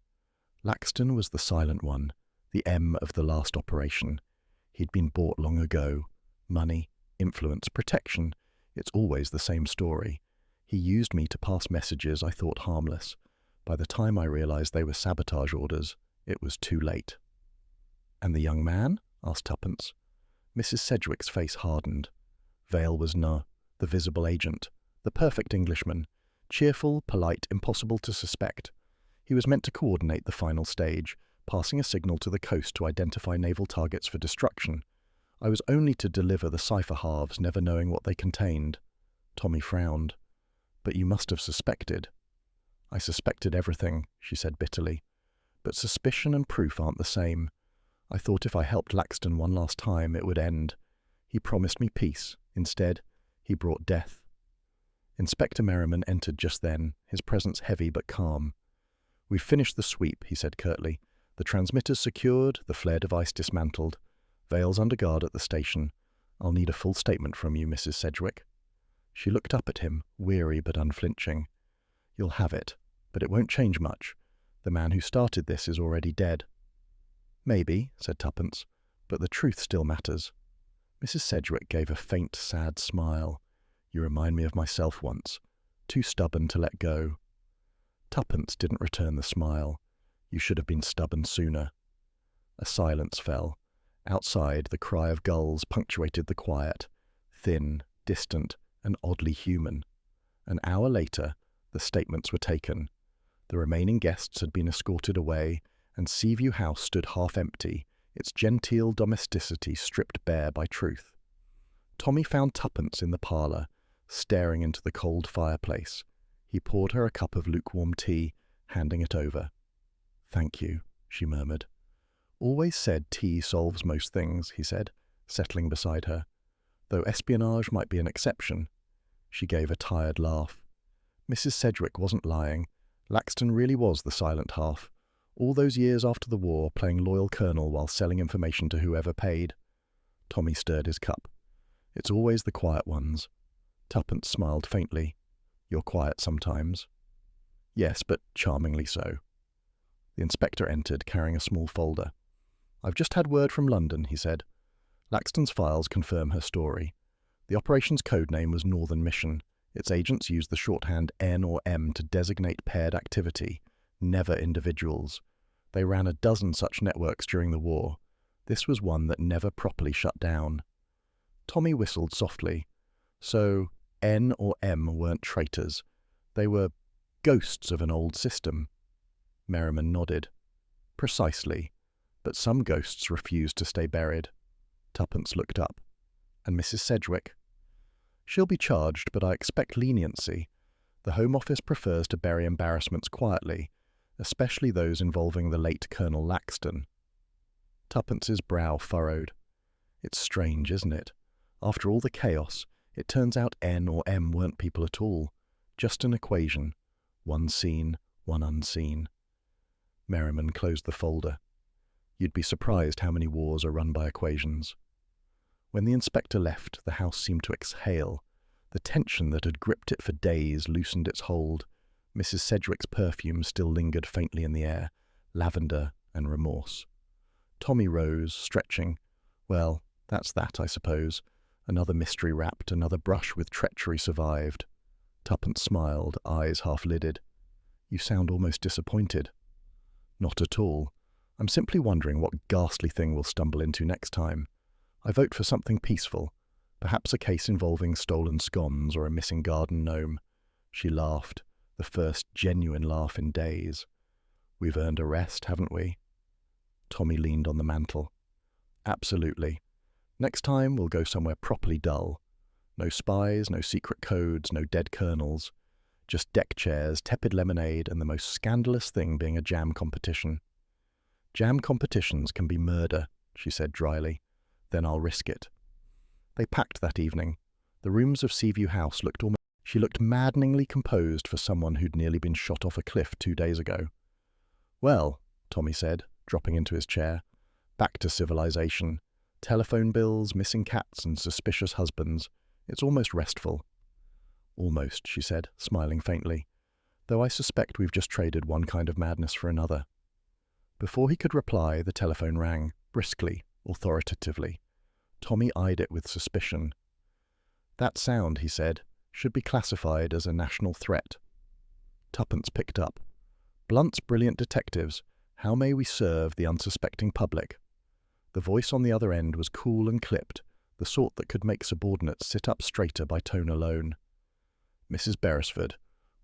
Laxton was the silent one, the M of the last operation. He'd been bought long ago. Money, influence, protection. It's always the same story. He used me to pass messages I thought harmless. By the time I realized they were sabotage orders, it was too late. And the young man? Asked Tuppence. Mrs. Sedgwick's face hardened. Vale was the visible agent, the perfect Englishman, cheerful, polite, impossible to suspect. He was meant to coordinate the final stage, passing a signal to the coast to identify naval targets for destruction. I was only to deliver the cipher halves, never knowing what they contained. Tommy frowned. But you must have suspected. I suspected everything, she said bitterly. But suspicion and proof aren't the same. I thought if I helped Laxton one last time, it would end. He promised me peace. Instead, he brought death. Inspector Merriman entered just then, his presence heavy but calm. We've finished the sweep, he said curtly. The transmitters secured, the flare device dismantled. Vale's under guard at the station. I'll need a full statement from you, Mrs. Sedgwick. She looked up at him, weary but unflinching. You'll have it, but it won't change much. The man who started this is already dead. Maybe, said Tuppence, but the truth still matters. Mrs. Sedgwick gave a faint, sad smile. You remind me of myself once, too stubborn to let go. Tuppence didn't return the smile. You should have been stubborn sooner. A silence fell. Outside, the cry of gulls punctuated the quiet, thin, distant, and oddly human. An hour later, the statements were taken. The remaining guests had been escorted away, and Seaview House stood half empty, its genteel domesticity stripped bare by truth. Tommy found Tuppence in the parlour, staring into the cold fireplace. He poured her a cup of lukewarm tea, handing it over. Thank you, she murmured. Always said tea solves most things, he said, settling beside her. Though espionage might be an exception. She gave a tired laugh. Mrs. Sedgwick wasn't lying. Laxton really was the silent half. All those years after the war, playing loyal colonel while selling information to whoever paid. Tommy stirred his cup. It's always the quiet ones. Tuppence smiled faintly. You're quiet sometimes. Yes, but charmingly so. The inspector entered, carrying a small folder. I've just had word from London, he said. Laxton's files confirm her story. The operation's code name was Northern Mission. Its agents used the shorthand N or M to designate paired activity, never individuals. They ran a dozen such networks during the war. This was one that never properly shut down. Tommy whistled softly. So, N or M weren't traitors. They were ghosts of an old system. Merriman nodded. Precisely. But some ghosts refused to stay buried. Tuppence looked up. And Mrs. Sedgwick? She'll be charged, but I expect leniency. The Home Office prefers to bury embarrassments quietly, especially those involving the late Colonel Laxton. Tuppence's brow furrowed. It's strange, isn't it? After all the chaos, it turns out N or M weren't people at all. Just an equation. One seen, one unseen. Merriman closed the folder. You'd be surprised how many wars are run by equations. When the inspector left, the house seemed to exhale. The tension that had gripped it for days loosened its hold. Mrs. Sedgwick's perfume still lingered faintly in the air, lavender and remorse. Tommy rose, stretching. Well, that's that, I suppose. Another mystery wrapped, another brush with treachery survived. Tuppence smiled, eyes half-lidded. You sound almost disappointed. Not at all. I'm simply wondering what ghastly thing we'll stumble into next time. I vote for something peaceful, perhaps a case involving stolen scones or a missing garden gnome. She laughed, the first genuine laugh in days. We've earned a rest, haven't we? Tommy leaned on the mantel. Absolutely. Next time we'll go somewhere properly dull. No spies, no secret codes, no dead colonels. Just deck chairs, tepid lemonade, and the most scandalous thing being a jam competition. Jam competitions can be murder, she said dryly. Then I'll risk it. They packed that evening. The rooms of Seaview House looked almost... She looked maddeningly composed for someone who'd nearly been shot off a cliff 2 days ago. Well, Tommy said, dropping into his chair. Back to civilization. Telephone bills, missing cats, and suspicious husbands. It's almost restful. Almost, she said, smiling faintly, though I suspect we've just traded one kind of madness for another. Before he could reply, the telephone rang, briskly, authoritatively. Tommy eyed it with suspicion. That sound, he said, should be classified as a national threat. Tuppence picked up. Blunt's brilliant detectives, how may we serve the unsuspecting public? The voice on the other end was cool and clipped, the sort that could make subordinates sit up straighter by tone alone. Mrs. Beresford,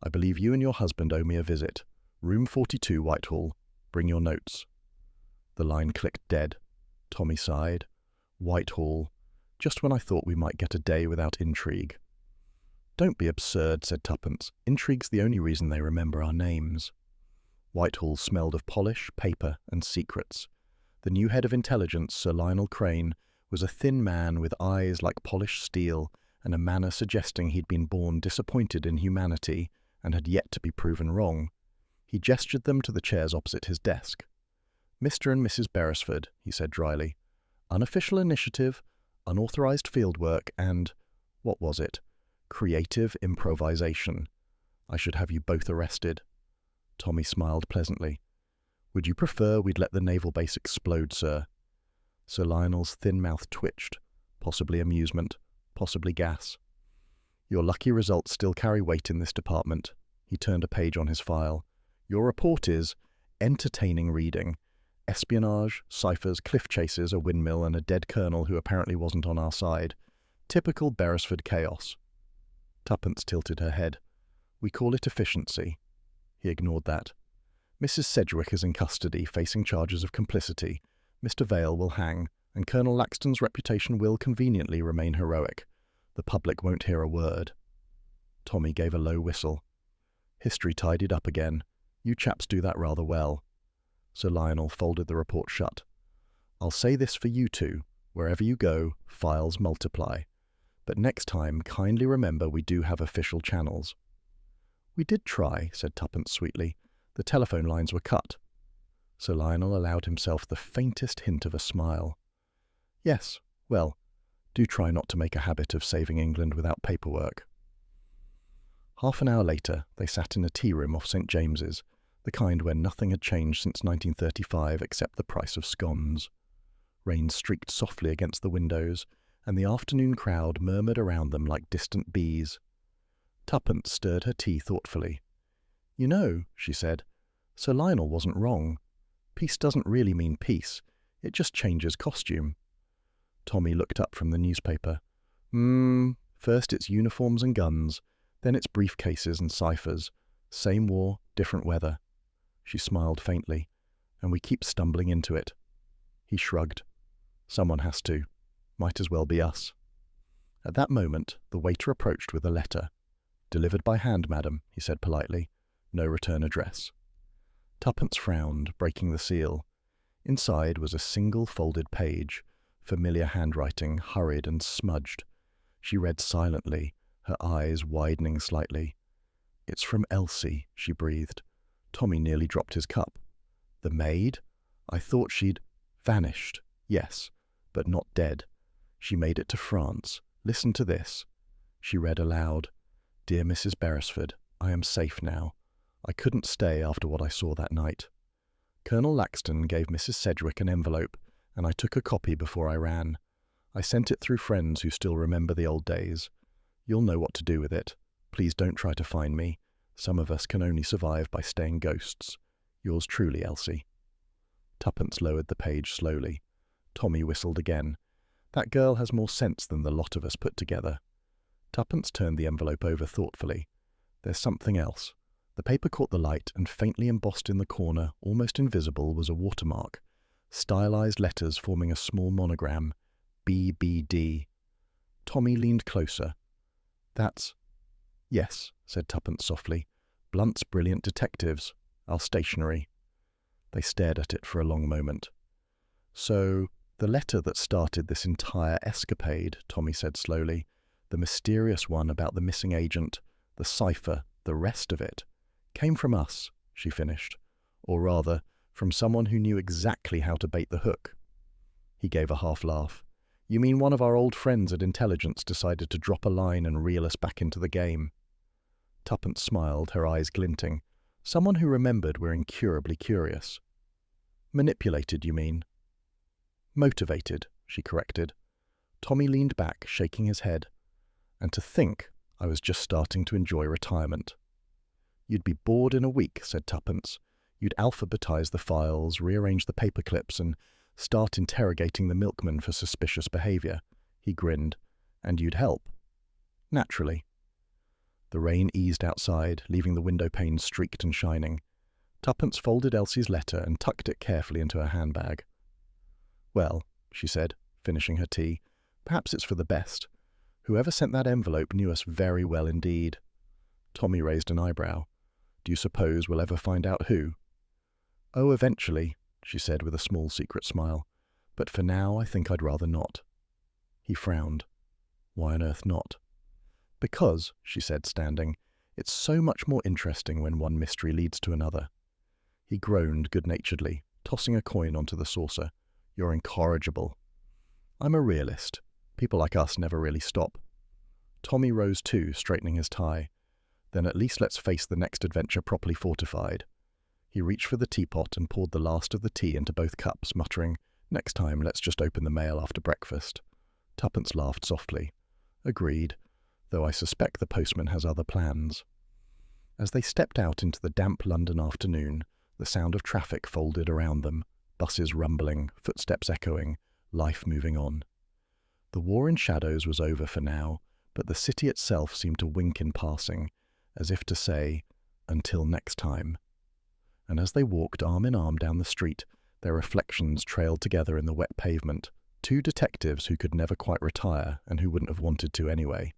I believe you and your husband owe me a visit. Room 42, Whitehall. Bring your notes. The line clicked dead. Tommy sighed. Whitehall. Just when I thought we might get a day without intrigue. Don't be absurd, said Tuppence. Intrigue's the only reason they remember our names. Whitehall smelled of polish, paper, and secrets. The new head of intelligence, Sir Lionel Crane, was a thin man with eyes like polished steel and a manner suggesting he'd been born disappointed in humanity and had yet to be proven wrong. He gestured them to the chairs opposite his desk. Mr. and Mrs. Beresford, he said dryly. Unofficial initiative, unauthorized fieldwork, and, what was it? Creative improvisation. I should have you both arrested. Tommy smiled pleasantly. Would you prefer we'd let the naval base explode, sir? Sir Lionel's thin mouth twitched, possibly amusement, possibly gas. Your lucky results still carry weight in this department. He turned a page on his file. Your report is entertaining reading. Espionage, ciphers, cliff chases, a windmill, and a dead colonel who apparently wasn't on our side. Typical Beresford chaos. Tuppence tilted her head. We call it efficiency. He ignored that. Mrs. Sedgwick is in custody, facing charges of complicity. Mr. Vale will hang, and Colonel Laxton's reputation will conveniently remain heroic. The public won't hear a word. Tommy gave a low whistle. History tidied up again. You chaps do that rather well. Sir Lionel folded the report shut. I'll say this for you two. Wherever you go, files multiply. But next time, kindly remember we do have official channels. We did try, said Tuppence sweetly. The telephone lines were cut. Sir Lionel allowed himself the faintest hint of a smile. Yes, well, do try not to make a habit of saving England without paperwork. Half an hour later, they sat in a tea room off St. James's, the kind where nothing had changed since 1935 except the price of scones. Rain streaked softly against the windows, and the afternoon crowd murmured around them like distant bees. Tuppence stirred her tea thoughtfully. You know, she said, Sir Lionel wasn't wrong. Peace doesn't really mean peace. It just changes costume. Tommy looked up from the newspaper. First it's uniforms and guns, then it's briefcases and ciphers. Same war, different weather. She smiled faintly. And we keep stumbling into it. He shrugged. Someone has to. Might as well be us. At that moment, the waiter approached with a letter. Delivered by hand, madam, he said politely. No return address. Tuppence frowned, breaking the seal. Inside was a single folded page, familiar handwriting, hurried and smudged. She read silently, her eyes widening slightly. It's from Elsie, she breathed. Tommy nearly dropped his cup. The maid? I thought she'd vanished. Yes, but not dead. She made it to France. Listen to this. She read aloud. Dear Mrs. Beresford, I am safe now. I couldn't stay after what I saw that night. Colonel Laxton gave Mrs. Sedgwick an envelope, and I took a copy before I ran. I sent it through friends who still remember the old days. You'll know what to do with it. Please don't try to find me. Some of us can only survive by staying ghosts. Yours truly, Elsie. Tuppence lowered the page slowly. Tommy whistled again. That girl has more sense than the lot of us put together. Tuppence turned the envelope over thoughtfully. There's something else. The paper caught the light, and faintly embossed in the corner, almost invisible, was a watermark. Stylized letters forming a small monogram. BBD. Tommy leaned closer. That's... Yes, said Tuppence softly. Blunt's Brilliant Detectives. Our stationery. They stared at it for a long moment. So, the letter that started this entire escapade, Tommy said slowly, the mysterious one about the missing agent, the cipher, the rest of it, came from us, she finished. Or rather, from someone who knew exactly how to bait the hook. He gave a half laugh. You mean one of our old friends at Intelligence decided to drop a line and reel us back into the game? Tuppence smiled, her eyes glinting. Someone who remembered we're incurably curious. Manipulated, you mean? Motivated, she corrected. Tommy leaned back, shaking his head. And to think I was just starting to enjoy retirement. You'd be bored in a week, said Tuppence. You'd alphabetize the files, rearrange the paper clips, and start interrogating the milkman for suspicious behavior. He grinned. And you'd help. Naturally. The rain eased outside, leaving the window panes streaked and shining. Tuppence folded Elsie's letter and tucked it carefully into her handbag. Well, she said, finishing her tea, perhaps it's for the best. Whoever sent that envelope knew us very well indeed. Tommy raised an eyebrow. Do you suppose we'll ever find out who? Oh, eventually, she said with a small secret smile. But for now, I think I'd rather not. He frowned. Why on earth not? Because, she said, standing, it's so much more interesting when one mystery leads to another. He groaned good-naturedly, tossing a coin onto the saucer. You're incorrigible. I'm a realist. People like us never really stop. Tommy rose too, straightening his tie. Then at least let's face the next adventure properly fortified. He reached for the teapot and poured the last of the tea into both cups, muttering, Next time let's just open the mail after breakfast. Tuppence laughed softly. Agreed, though I suspect the postman has other plans. As they stepped out into the damp London afternoon, the sound of traffic folded around them, buses rumbling, footsteps echoing, life moving on. The war in shadows was over for now, but the city itself seemed to wink in passing, as if to say, until next time. And as they walked arm in arm down the street, their reflections trailed together in the wet pavement, two detectives who could never quite retire and who wouldn't have wanted to anyway.